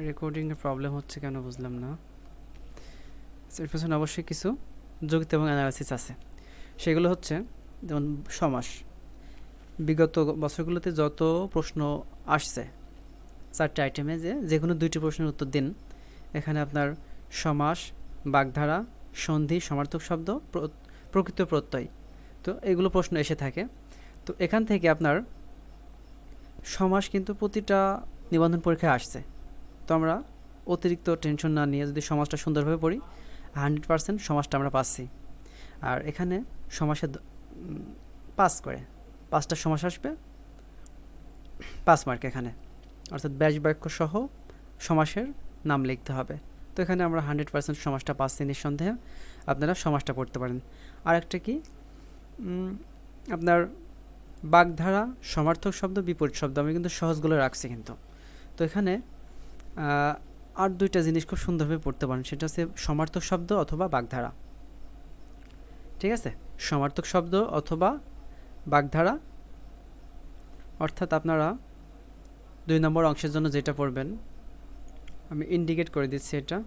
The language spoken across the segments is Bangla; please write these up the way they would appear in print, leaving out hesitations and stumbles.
রেকর্ডিংয়ে প্রবলেম হচ্ছে কেন বুঝলাম না। এর পেছনে অবশ্যই কিছু যুক্তি এবং অ্যানালাইসিস আছে। সেগুলো হচ্ছে যেমন সমাস। বিগত বছরগুলোতে যত প্রশ্ন আসছে 4টে আইটেমে যে কোনো 2টি প্রশ্নের উত্তর দিন। এখানে আপনার সমাস, বাগধারা, সন্ধি, সমার্থক শব্দ, প্রকৃত প্রত্যয়, তো এগুলো প্রশ্ন এসে থাকে। তো এখান থেকে আপনার সমাস কিন্তু প্রতিটা নিবন্ধন পরীক্ষায় আসছে। তো আমরা অতিরিক্ত টেনশন না নিয়ে যদি সমাজটা সুন্দরভাবে পড়ি 100% সমাজটা আমরা পাচ্ছি। আর এখানে সমাসে 5 করে 5টা সমাস আসবে 5 মার্ক এখানে, অর্থাৎ ব্যাস বাক্য সহ সমাসের নাম লিখতে হবে। তো এখানে আমরা 100% সমাজটা পাচ্ছি নিঃসন্দেহে, আপনারা সমাজটা পড়তে পারেন। আর একটা কি আপনার বাগধারা, সমার্থক শব্দ, বিপরীত শব্দ আমি কিন্তু সহজগুলো রাখছি কিন্তু। তো এখানে আর 2টা জিনিস খুব সুন্দরভাবে পড়তে পারেন, সেটা হচ্ছে সমার্থক শব্দ অথবা বাগধারা। ঠিক আছে, সমার্থক শব্দ অথবা বাগধারা, অর্থাৎ আপনারা 2 নম্বর অংশের জন্য যেটা পড়বেন আমি ইন্ডিকেট করে দিচ্ছি। এটা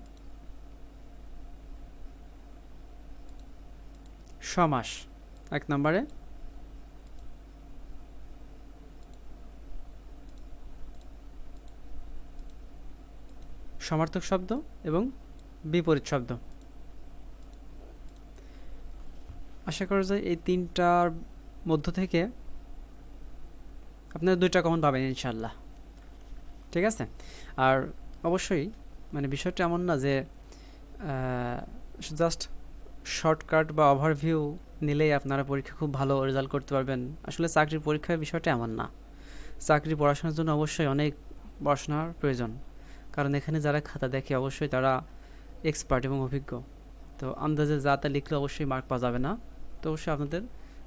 সমাস 1 নম্বরে, সমার্থক শব্দ এবং বিপরীত শব্দ। আশা করা যায় এই 3টার মধ্য থেকে আপনারা 2টা কমন পাবেন ইনশাল্লাহ। ঠিক আছে, আর অবশ্যই মানে বিষয়টা এমন না যে জাস্ট শর্টকাট বা ওভারভিউ নিলেই আপনারা পরীক্ষা খুব ভালো রেজাল্ট করতে পারবেন। আসলে চাকরির পরীক্ষার বিষয়টা এমন না। চাকরি পড়াশোনার জন্য অবশ্যই অনেক পড়াশোনার প্রয়োজন, কারণ এখানে যারা খাতা দেখে অবশ্যই তারা এক্সপার্ট এবং অভিজ্ঞ। তো আন্দাজে যা তা লিখলে অবশ্যই মার্ক পাওয়া যাবে না। তো অবশ্যই আপনাদের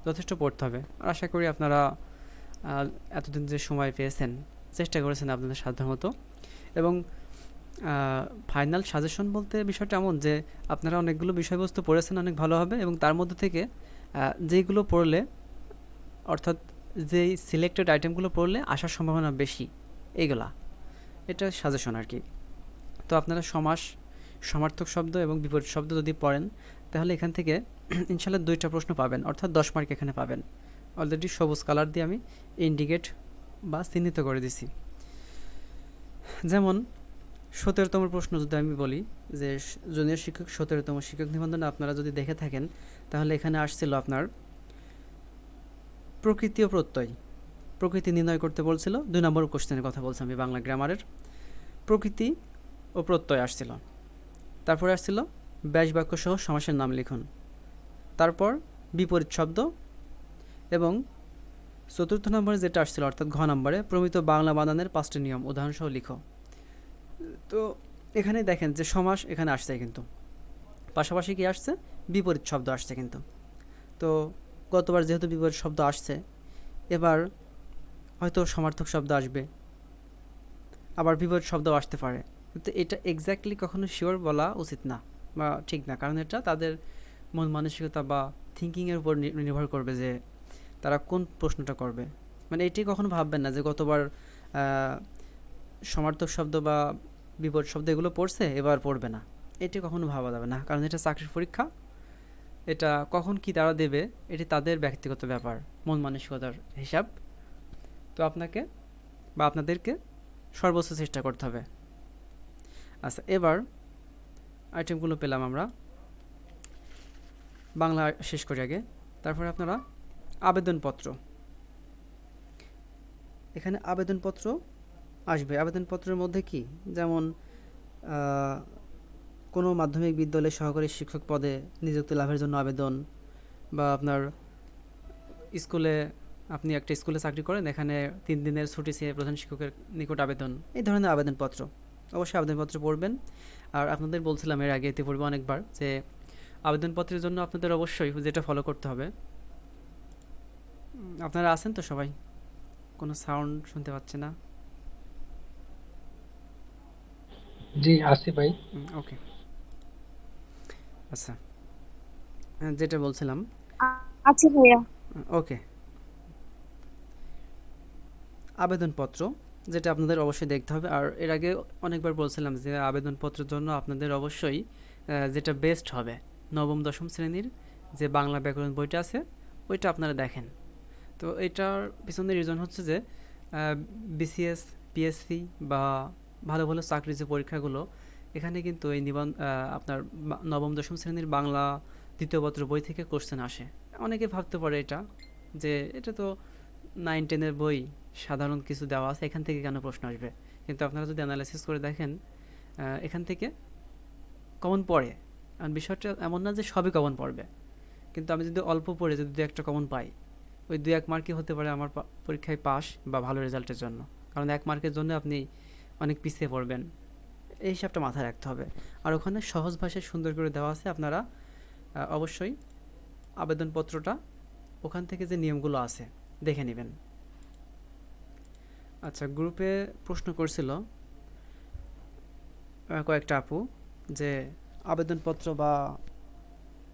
যথেষ্ট পড়তে হবে। আর আশা করি আপনারা এতদিন যে সময় পেয়েছেন চেষ্টা করেছেন আপনাদের সাধ্যমতো। এবং ফাইনাল সাজেশন বলতে বিষয়টা এমন যে আপনারা অনেকগুলো বিষয়বস্তু পড়েছেন অনেক ভালোভাবে, এবং তার মধ্যে থেকে যেইগুলো পড়লে, অর্থাৎ যেই সিলেক্টেড আইটেমগুলো পড়লে আসার সম্ভাবনা বেশি, এইগুলা, এটা সাজেশন আর কি। তো আপনারা সমাস, সমার্থক শব্দ এবং বিপরীত শব্দ যদি পড়েন তাহলে এখান থেকে ইনশাল্লাহ 2টা প্রশ্ন পাবেন, অর্থাৎ 10 মার্ক এখানে পাবেন। অলরেডি সবুজ কালার দিয়ে আমি ইন্ডিকেট বা চিহ্নিত করে দিছি। যেমন 17তম প্রশ্ন যদি আমি বলি যে জুনিয়র শিক্ষক 17তম শিক্ষক নিবন্ধনে আপনারা যদি দেখে থাকেন তাহলে এখানে আসছিল আপনার প্রকৃতি ও প্রত্যয়। প্রকৃতি নির্ণয় করতে বলছিল, 2 নম্বর কোশ্চেনের কথা বলছি আমি, বাংলা গ্রামারের প্রকৃতি ও প্রত্যয় আসছিল। তারপরে আসছিল ব্যাস বাক্য সহ সমাসের নাম লিখুন, তারপর বিপরীত শব্দ, এবং 4র্থ নম্বরে যেটা আসছিল অর্থাৎ ঘ নম্বরে প্রমিত বাংলা বানানের 5টি নিয়ম উদাহরণসহ লিখো। তো এখানে দেখেন যে সমাস এখানে আসছে, কিন্তু পাশাপাশি কি আসছে, বিপরীত শব্দ আসছে কিন্তু। তো গতবার যেহেতু বিপরীত শব্দ আসছে, এবার হয়তো সমার্থক শব্দ আসবে, আবার বিপরীত শব্দও আসতে পারে, কিন্তু এটা এক্স্যাক্টলি কখনো শিওর বলা উচিত না বা ঠিক না, কারণ এটা তাদের মন মানসিকতা বা থিঙ্কিংয়ের উপর নির্ভর করবে যে তারা কোন প্রশ্নটা করবে। মানে এটি কখনো ভাববেন না যে গতবার সমার্থক শব্দ বা বিপরীত শব্দ এগুলো পড়ছে এবার পড়বে না, এটি কখনো ভাবা যাবে না, কারণ এটা চাকরির পরীক্ষা। এটা কখন কি তারা দেবে এটি তাদের ব্যক্তিগত ব্যাপার, মন মানসিকতার হিসাব। তো আপনাকে বা আপনাদেরকে সর্বোচ্চ চেষ্টা করতে হবে। আচ্ছা, এবার আইটেমগুলো পেলাম আমরা, বাংলা শেষ করি আগে, তারপরে আপনারা আবেদনপত্র। এখানে আবেদনপত্র আসবে। আবেদনপত্রের মধ্যে কি, যেমন কোনো মাধ্যমিক বিদ্যালয়ে সহকারী শিক্ষক পদে নিযুক্তি লাভের জন্য আবেদন, বা আপনার স্কুলে, আপনি একটা স্কুলে চাকরি করেন, এখানে 3 দিনের ছুটি চেয়ে প্রধান শিক্ষকের নিকট আবেদন, এই ধরনের আবেদনপত্র। অবশ্যই আবেদনপত্র পড়বেন। আর আপনাদের বলছিলাম এর আগে, এতে পড়বো অনেকবার, যে আবেদনপত্রের জন্য আপনাদের অবশ্যই যেটা ফলো করতে হবে, আপনারা আছেন তো সবাই? কোনো সাউন্ড শুনতে পাচ্ছি না। জি আসি ভাই। ওকে, আচ্ছা, যেটা বলছিলাম, আচ্ছা ভাইয়া। ওকে, আবেদনপত্র যেটা আপনাদের অবশ্যই দেখতে হবে। আর এর আগে অনেকবার বলছিলাম যে আবেদনপত্রের জন্য আপনাদের অবশ্যই যেটা বেস্ট হবে, নবম দশম শ্রেণীর যে বাংলা ব্যাকরণ বইটা আছে ওইটা আপনারা দেখেন। তো এটার পিছনে রিজন হচ্ছে যে বিসিএস, পিএসসি বা ভালো ভালো চাকরির যে পরীক্ষাগুলো, এখানে কিন্তু এই আপনার নবম দশম শ্রেণীর বাংলা দ্বিতীয় পত্র বই থেকে কোশ্চেন আসে। অনেকে ভাবতে পারে এটা যে এটা তো 9-10-এর বই, সাধারণ কিছু দেওয়া আছে, এখান থেকে কেন প্রশ্ন আসবে। কিন্তু আপনারা যদি অ্যানালাইসিস করে দেখেন এখান থেকে কমন পড়ে। আর বিষয়টা এমন না যে সবই কমন পড়বে, কিন্তু আমি যদি অল্প পড়ে যদি দু একটা কমন পাই, ওই 2-1 মার্কই হতে পারে আমার পরীক্ষায় পাস বা ভালো রেজাল্টের জন্য। কারণ 1 মার্কের জন্য আপনি অনেক পিছিয়ে পড়বেন, এই হিসাবটা মাথায় রাখতে হবে। আর ওখানে সহজ ভাষায় সুন্দর করে দেওয়া আছে, আপনারা অবশ্যই আবেদনপত্রটা ওখান থেকে যে নিয়মগুলো আছে দেখে নেবেন। আচ্ছা, গ্রুপে প্রশ্ন করছিল কয়েকটা আপু যে আবেদনপত্র বা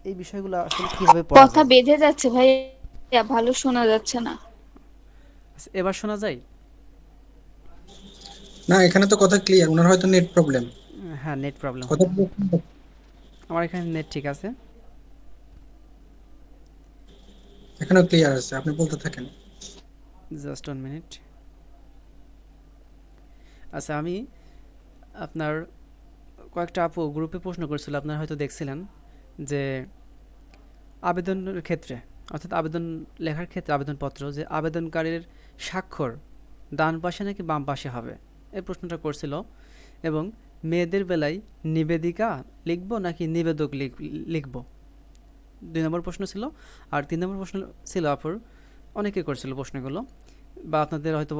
এই বিষয়গুলো আসলে কিভাবে পড়া কথা যায়। বেঁধে যাচ্ছে ভাইয়া, ভালো শোনা যাচ্ছে না। আচ্ছা, এবার শোনা যায়? না, এখানে তো কথা ক্লিয়ার, ওনার হয়তো নেট প্রবলেম। হ্যাঁ, নেট প্রবলেম কথা হতে পারে। আমার এখানে নেট ঠিক আছে। এখানেও ক্লিয়ার আছে, আপনি বলতে থাকেন। Just 1 minute. আচ্ছা, আমি আপনার কয়েকটা আপু গ্রুপে প্রশ্ন করেছিল, আপনারা হয়তো দেখছিলেন যে আবেদনের ক্ষেত্রে, অর্থাৎ আবেদন লেখার ক্ষেত্রে আবেদনপত্র যে আবেদনকারীর স্বাক্ষর ডান পাশে নাকি বাম পাশে হবে, এই প্রশ্নটা করছিল। এবং মেয়েদের বেলায় নিবেদিকা লিখব নাকি নিবেদক লিখব, 2 নম্বর প্রশ্ন ছিল। আর 3 নম্বর প্রশ্ন ছিল আপুর, অনেকে করছিল প্রশ্নগুলো, বা আপনাদের হয়তো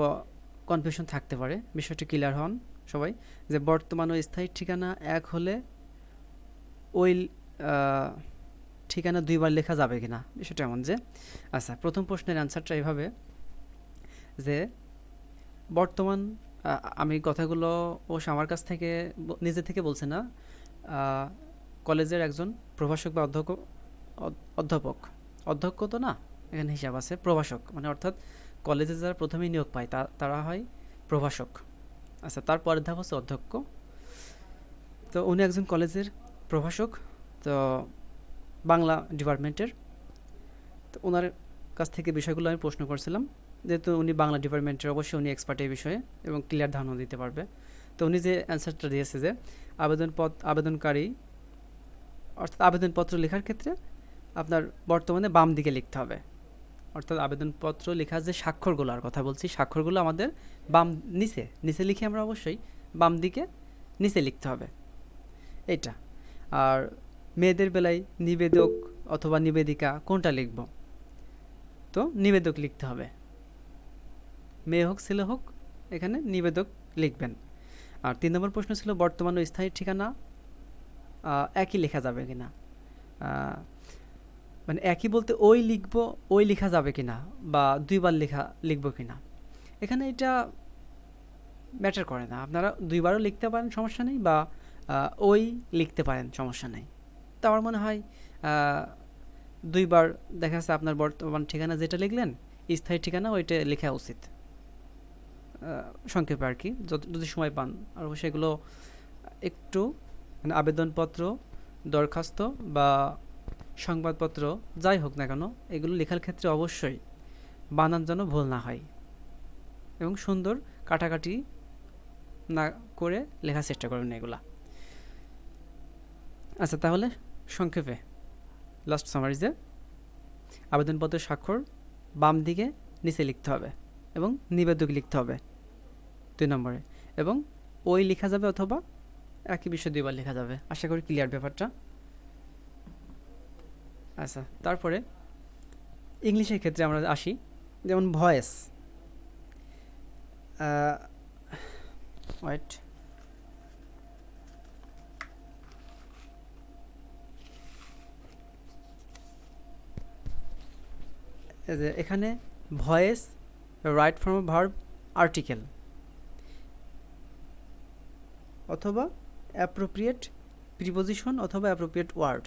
কনফিউশন থাকতে পারে, বিষয়টি ক্লিয়ার হন সবাই। যে বর্তমান ও স্থায়ী ঠিকানা এক হলে ওই আহ, ঠিকানা 2বার লেখা যাবে কিনা, বিষয়টা এমন যে, আচ্ছা, প্রথম প্রশ্নের অ্যান্সারটা এভাবে যে বর্তমান, আমি কথাগুলো অবশ্য আমার কাছ থেকে নিজে থেকে বলছে না, কলেজের একজন প্রভাষক বা অধ্যাপক, অধ্যক্ষ তো না, এখানে হিসাব আছে প্রভাষক, মানে অর্থাৎ কলেজে যারা প্রথমেই নিয়োগ পায় তারা হয় প্রভাষক। আচ্ছা, তার পরের ধাপ হচ্ছে অধ্যক্ষ। তো উনি একজন কলেজের প্রভাষক, তো বাংলা ডিপার্টমেন্টের। তো ওনার কাছ থেকে বিষয়গুলো আমি প্রশ্ন করছিলাম, যেহেতু উনি বাংলা ডিপার্টমেন্টের, অবশ্যই উনি এক্সপার্ট এই বিষয়ে এবং ক্লিয়ার ধারণা দিতে পারবে। তো উনি যে অ্যান্সারটা দিয়েছে যে আবেদনকারী, অর্থাৎ আবেদনপত্র লেখার ক্ষেত্রে আপনার বর্তমানে বাম দিকে লিখতে হবে। অর্থাৎ আবেদনপত্র লেখার যে স্বাক্ষরগুলোর কথা বলছি, স্বাক্ষরগুলো আমাদের বাম নিচে নিচে লিখে আমরা অবশ্যই বাম দিকে নিচে লিখতে হবে, এইটা। আর মেয়েদের বেলায় নিবেদক অথবা নিবেদিকা কোনটা লিখব, তো নিবেদক লিখতে হবে, মেয়ে হোক ছেলে হোক এখানে নিবেদক লিখবেন। আর 3 নম্বর প্রশ্ন ছিল বর্তমান ও স্থায়ী ঠিকানা একই লেখা যাবে কিনা, মানে একই বলতে ওই লিখব, ওই লেখা যাবে কিনা, বা 2বার লিখব কিনা। এখানে এটা ম্যাটার করে না, আপনারা 2বারও লিখতে পারেন, সমস্যা নেই, বা ওই লিখতে পারেন, সমস্যা নেই। তো আমার মনে হয় 2বার দেখা যাচ্ছে আপনার বর্তমান ঠিকানা যেটা লিখলেন, স্থায়ী ঠিকানা ওইটা লেখা উচিত, সংক্ষেপে আর কি, যদি সময় পান। আর সেগুলো একটু, মানে আবেদনপত্র, দরখাস্ত বা সংবাদপত্র যাই হোক না কেন, এগুলো লেখার ক্ষেত্রে অবশ্যই বানান যেন ভুল না হয় এবং সুন্দর কাটাকাটি না করে লেখার চেষ্টা করবেন এগুলা। আচ্ছা, তাহলে সংক্ষেপে লাস্ট সামারিজে আবেদনপত্রের স্বাক্ষর বাম দিকে নিচে লিখতে হবে এবং নিবেদক লিখতে হবে 2 নম্বরে, এবং ওই লেখা যাবে অথবা একই বিষয় 2বার লেখা যাবে। আশা করি ক্লিয়ার ব্যাপারটা। আচ্ছা, তারপরে ইংলিশের ক্ষেত্রে আমরা আসি, যেমন ভয়েস, ওয়েট, এখানে voice, right form of verb, article অথবা অ্যাপ্রোপ্রিয়েট প্রিপোজিশন অথবা অ্যাপ্রোপ্রিয়েট ওয়ার্ড,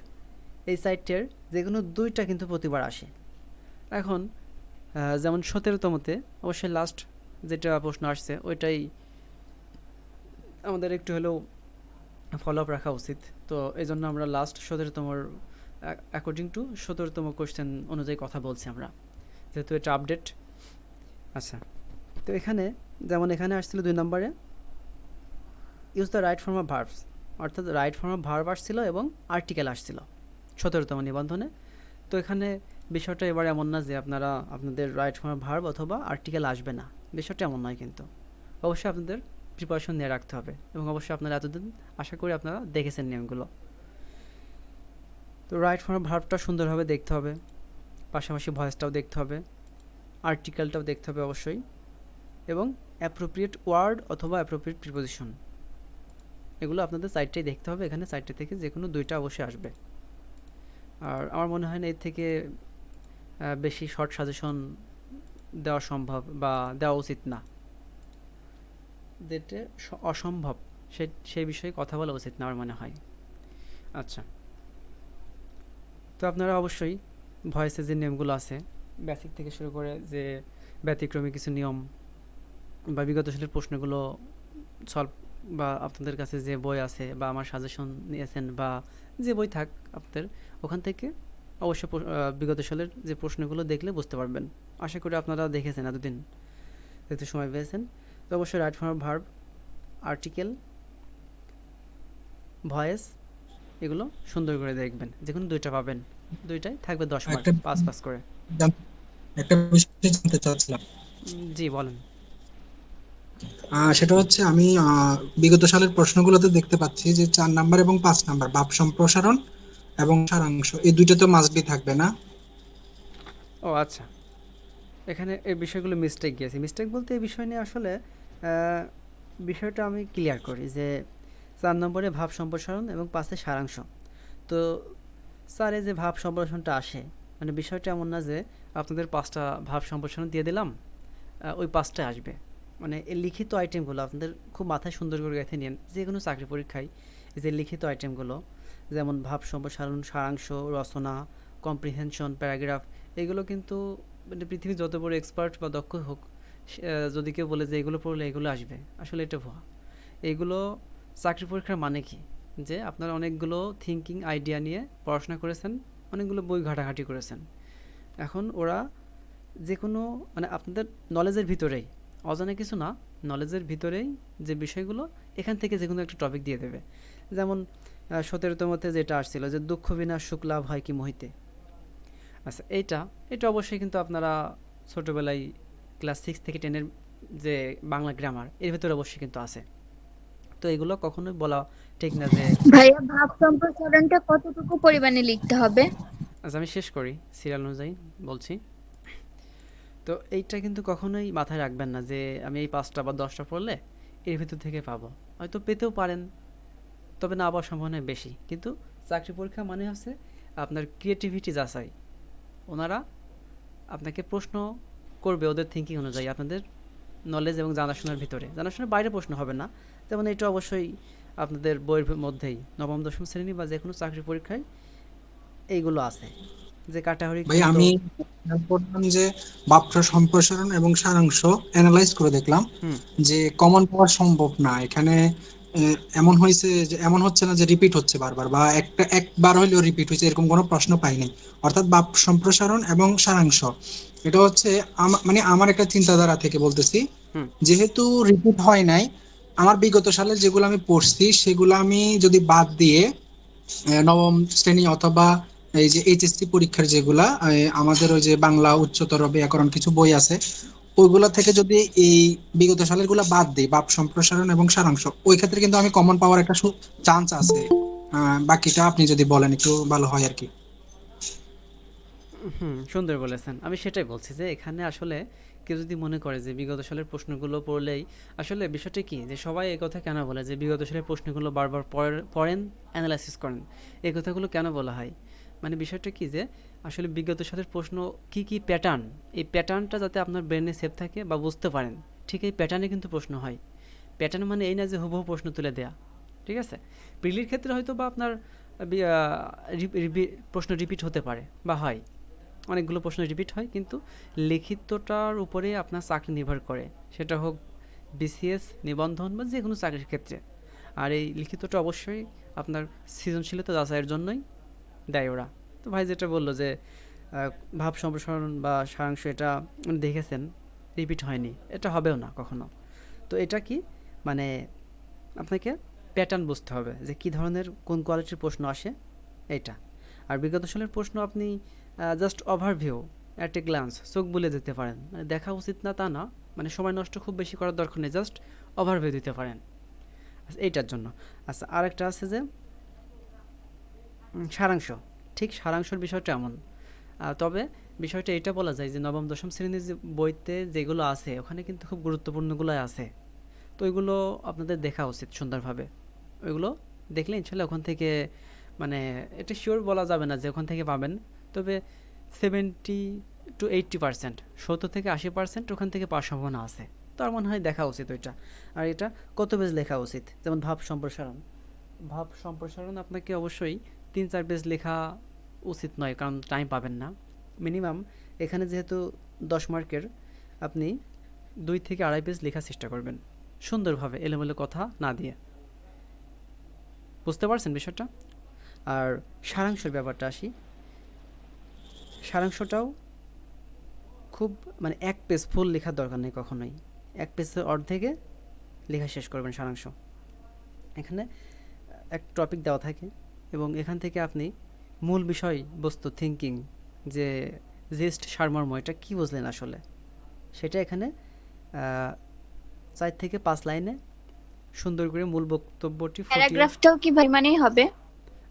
এই সাইটের যে কোনো 2টা কিন্তু প্রতিবার আসে। এখন যেমন 17তমতে অবশ্যই লাস্ট যেটা প্রশ্ন আসছে ওইটাই আমাদের একটু হলেও ফলো আপ রাখা উচিত। তো এই জন্য আমরা লাস্ট 17তম অ্যাকর্ডিং টু 17তম কোশ্চেন অনুযায়ী কথা বলছি আমরা, যেহেতু এটা আপডেট। আচ্ছা, তো এখানে যেমন এখানে আসছিল 2 নম্বরে use the right form of verbs, অর্থাৎ রাইট ফর্ম অফ ভার্ব আসছিল এবং আর্টিকেল আসছিল 17তম নিবন্ধনে। তো এখানে বিষয়টা এবার এমন না যে আপনারা আপনাদের রাইট ফর্ম অফ ভার্ব অথবা আর্টিকেল আসবে না, বিষয়টা এমন নয়, কিন্তু অবশ্যই আপনাদের প্রিপারেশন নিয়ে রাখতে হবে এবং অবশ্যই আপনারা এতদিন আশা করি আপনারা দেখেছেন নিয়মগুলো। তো রাইট ফর্ম অফ ভার্বটা সুন্দরভাবে দেখতে হবে, পাশাপাশি ভয়েসটাও দেখতে হবে, আর্টিকেলটাও দেখতে হবে অবশ্যই, এবং অ্যাপ্রোপ্রিয়েট ওয়ার্ড অথবা অ্যাপ্রোপ্রিয়েট প্রিপোজিশন, এগুলো আপনাদের সাইটটাই দেখতে হবে। এখানে সাইটটা থেকে যে কোনো 2টা অবশ্যই আসবে। আর আমার মনে হয় না এর থেকে বেশি শর্ট সাজেশন দেওয়া সম্ভব বা দেওয়া উচিত না, যেটা অসম্ভব সেই বিষয়ে কথা বলা উচিত না আমার মনে হয়। আচ্ছা, তো আপনারা অবশ্যই ভয়েসে যে নিয়মগুলো আছে বেসিক থেকে শুরু করে যে ব্যতিক্রমী কিছু নিয়ম বা বিগত সালের প্রশ্নগুলো সলভ, বা আপনাদের কাছে যে বই আছে বা আমার সাজেশন নিয়েছেন বা যে বই থাক আপনাদের, ওখান থেকে অবশ্যই বিগত সালের যে প্রশ্নগুলো দেখলে বুঝতে পারবেন। আশা করি আপনারা দেখেছেন এতদিন, যেহেতু সময় পেয়েছেন। তো অবশ্যই right form of verb, article, voice, এগুলো সুন্দর করে দেখবেন। যে কোনো 2টা পাবেন, 2টাই থাকবে 10 মার্ক, একটা 5 করে। একটা বিষয় জানতে চাচ্ছিলাম। জি বলেন। সেটা হচ্ছে আমি বিগত সালের প্রশ্নগুলোতে দেখতে পাচ্ছি যে 4 নাম্বার এবং 5 নাম্বার ভাব সম্প্রসারণ এবং সারাংশ, এই দুইটা তো মাস্ট বি থাকবে না? ও আচ্ছা, এখানে এই বিষয়গুলো মিস্টেক গিয়েছে। মিস্টেক বলতে এই বিষয় নিয়ে আসলে বিষয়টা আমি ক্লিয়ার করি যে 4 নম্বরে ভাব সম্প্রসারণ এবং 5-এ সারাংশ। তো স্যার এই যে ভাব সম্প্রসারণটা আসে, মানে বিষয়টা এমন না যে আপনাদের 5টা ভাব সম্প্রসারণ দিয়ে দিলাম, ওই 5টায় আসবে। মানে এই লিখিত আইটেমগুলো আপনাদের খুব মাথায় সুন্দর করে গেঁথে নিন। যে কোনো চাকরি পরীক্ষায় এই যে লিখিত আইটেমগুলো, যেমন ভাব সম্প্রসারণ, সারাংশ, রচনা, কম্প্রিহেনশন, প্যারাগ্রাফ, এগুলো কিন্তু মানে পৃথিবীর যত বড় এক্সপার্ট বা দক্ষ হোক, যদি কেউ বলে যে এগুলো পড়লে এগুলো আসবে, আসলে এটা ভুয়া। এইগুলো চাকরি পরীক্ষার মানে কি, যে আপনারা অনেকগুলো থিঙ্কিং আইডিয়া নিয়ে পড়াশোনা করেছেন, অনেকগুলো বই ঘাটাঘাটি করেছেন। এখন ওরা যে কোনো মানে আপনাদের নলেজের ভিতরেই, অজানা কিছু না, নলেজের ভিতরেই যে বিষয়গুলো, এখান থেকে যে কোনো একটা টপিক দিয়ে দেবে। যেমন 17তমতে যেটা আসছিল যে দুঃখ বিনা সুখ লাভ হয় কি মোহিতে। আচ্ছা, এটা অবশ্যই কিন্তু আপনারা ছোটোবেলায় ক্লাস 6 থেকে 10-এর যে বাংলা গ্রামার, এর ভিতরে অবশ্যই কিন্তু আছে। তো এগুলো কখনোই বলা ঠিক না যে ভাইয়া ভাব সম্প্রসারণটা কতটুকু পরিমাণে লিখতে হবে? আচ্ছা আমি শেষ করি, সিরিয়াল অনুযায়ী বলছি। তো এইটা কিন্তু কখনোই মাথায় রাখবেন না যে আমি এই 5টা বা 10টা পড়লে এর ভিতর থেকে পাবো, হয়তো পেতেও পারেন, তবে না পাওয়ার সম্ভাবনা বেশি। কিন্তু চাকরি পরীক্ষা মানে হচ্ছে আপনার ক্রিয়েটিভিটি যাচাই। ওনারা আপনাকে প্রশ্ন করবে ওদের থিঙ্কিং অনুযায়ী, আপনাদের নলেজ এবং জানাশোনার ভিতরে, জানাশোনার বাইরে প্রশ্ন হবে না। যেমন এটা অবশ্যই আপনাদের বইয়ের মধ্যেই 9ম 10ম শ্রেণী বা যে কোনো চাকরি পরীক্ষায় এইগুলো আছে, যে কাটাহরি ভাই ক্ষুদ্র। আমি বললাম যে ভাব সম্প্রসারণ এবং সারাংশ অ্যানালাইজ করে দেখলাম হুম। যে কমন পাওয়া সম্ভব না এখানে। এমন হয়েছে যে এমন হচ্ছে না যে রিপিট হচ্ছে বারবার, বা একবার হইলেও রিপিট হয়েছে এরকম কোনো প্রশ্ন পাইনি। অর্থাৎ ভাব সম্প্রসারণ এবং সারাংশ, এটা হচ্ছে মানে আমার একটা চিন্তাধারা থেকে বলতেছি, হুম। যেহেতু রিপিট হয় নাই, আমার বিগত সালের যেগুলো আমি পড়ছি সেগুলো আমি যদি বাদ দিয়ে 9ম শ্রেণী অথবা এই যে এইচএসসি পরীক্ষার যেগুলা আমাদের ওই যে বাংলা উচ্চতর ব্যাকরণ কিছু বই আছে, ওইগুলা থেকে যদি এই বিগত সালের গুলা বাদ দিই, ভাব সম্প্রসারণ এবং সারাংশ, ওই ক্ষেত্রে কিন্তু আমি কমন পাওয়ার একটা চান্স আছে। বাকিটা আপনি যদি বলেন একটু ভালো হয় আর কি। হুম, সুন্দর বলেছেন। আমি সেটাই বলছি যে এখানে আসলে কেউ যদি মনে করে যে বিগত সালের প্রশ্নগুলো পড়লেই, আসলে বিষয়টা কি যে সবাই এই কথা কেন বলে যে বিগত সালের প্রশ্নগুলো বারবার পড়েন, অ্যানালাইসিস করেন, এই কথাগুলো কেন বলা হয়? মানে বিষয়টা কি যে আসলে বিগত সালের প্রশ্ন কি কি প্যাটার্ন, এই প্যাটার্নটা যাতে আপনার ব্রেনে সেভ থাকে বা বুঝতে পারেন, ঠিক এই প্যাটার্নে কিন্তু প্রশ্ন হয়। প্যাটার্ন মানে এই না যে হুবহু প্রশ্ন তুলে দেয়া, ঠিক আছে? প্রিলির ক্ষেত্রে হয়তো বা আপনার প্রশ্ন রিপিট হতে পারে বা হয়, অনেকগুলো প্রশ্ন রিপিট হয়, কিন্তু লিখিতটার উপরে আপনার চাকরি নির্ভর করে, সেটা হোক বিসিএস, নিবন্ধন বা যে কোনো চাকরির ক্ষেত্রে। আর এই লিখিতটা অবশ্যই আপনার সৃজনশীলতা যাচাইয়ের জন্যই দেয় ওরা। তো ভাই যেটা বললো যে ভাব সম্প্রসারণ বা সারাংশ, এটা দেখেছেন রিপিট হয়নি, এটা হবেও না কখনো। তো এটা কি মানে আপনাকে প্যাটার্ন বুঝতে হবে যে কী ধরনের কোন কোয়ালিটির প্রশ্ন আসে এইটা। আর বিগত সালের প্রশ্ন আপনি just overview, at a glance, চোখ বুলে দিতে পারেন, মানে দেখা উচিত না তা না, মানে সময় নষ্ট খুব বেশি করার দরকার নেই, জাস্ট ওভারভিউ দিতে পারেন। আচ্ছা, এইটার জন্য। আচ্ছা, আরেকটা আছে যে সারাংশ। ঠিক সারাংশের বিষয়টা এমন, তবে বিষয়টা এটা বলা যায় যে নবম দশম শ্রেণীর যে বইতে যেগুলো আছে ওখানে কিন্তু খুব গুরুত্বপূর্ণগুলোই আছে। তো ওইগুলো আপনাদের দেখা উচিত সুন্দরভাবে। ওইগুলো দেখলে ইনশাল্লাহ ওখান থেকে, মানে এটা শিওর বলা যাবে না যে ওখান থেকে পাবেন, তবে 70 to 80%, 70 থেকে 80% ওখান থেকে পাওয়ার সম্ভাবনা আছে। তো আমার মনে হয় দেখা উচিত ওইটা। আর এটা কত পেজ লেখা উচিত, যেমন ভাব সম্প্রসারণ। ভাব সম্প্রসারণ আপনাকে অবশ্যই 3-4 পেজ লেখা উচিত নয়, কারণ টাইম পাবেন না। মিনিমাম এখানে যেহেতু 10 মার্কের, আপনি 2 থেকে 2.5 পেজ লেখার চেষ্টা করবেন সুন্দরভাবে, এলোমেলো কথা না দিয়ে। বুঝতে পারছেন বিষয়টা? আর সারাংশের ব্যাপারটা আসি। সারাংশটাও খুব, মানে 1 পেজ ফুল লেখার দরকার নেই কখনোই। 1 পেজের অর্ধেকে লেখা শেষ করবেন সারাংশ। এখানে এক টপিক দেওয়া থাকে এবং এখান থেকে আপনি মূল বিষয় বস্তু, থিঙ্কিং, যে জিস্ট, সারমর্ম, এটা কী বুঝলেন আসলে, সেটা এখানে 4 থেকে 5 লাইনে সুন্দর করে মূল বক্তব্যটি ফুটিয়ে। প্যারাগ্রাফটাও কি ভাই মানেই হবে?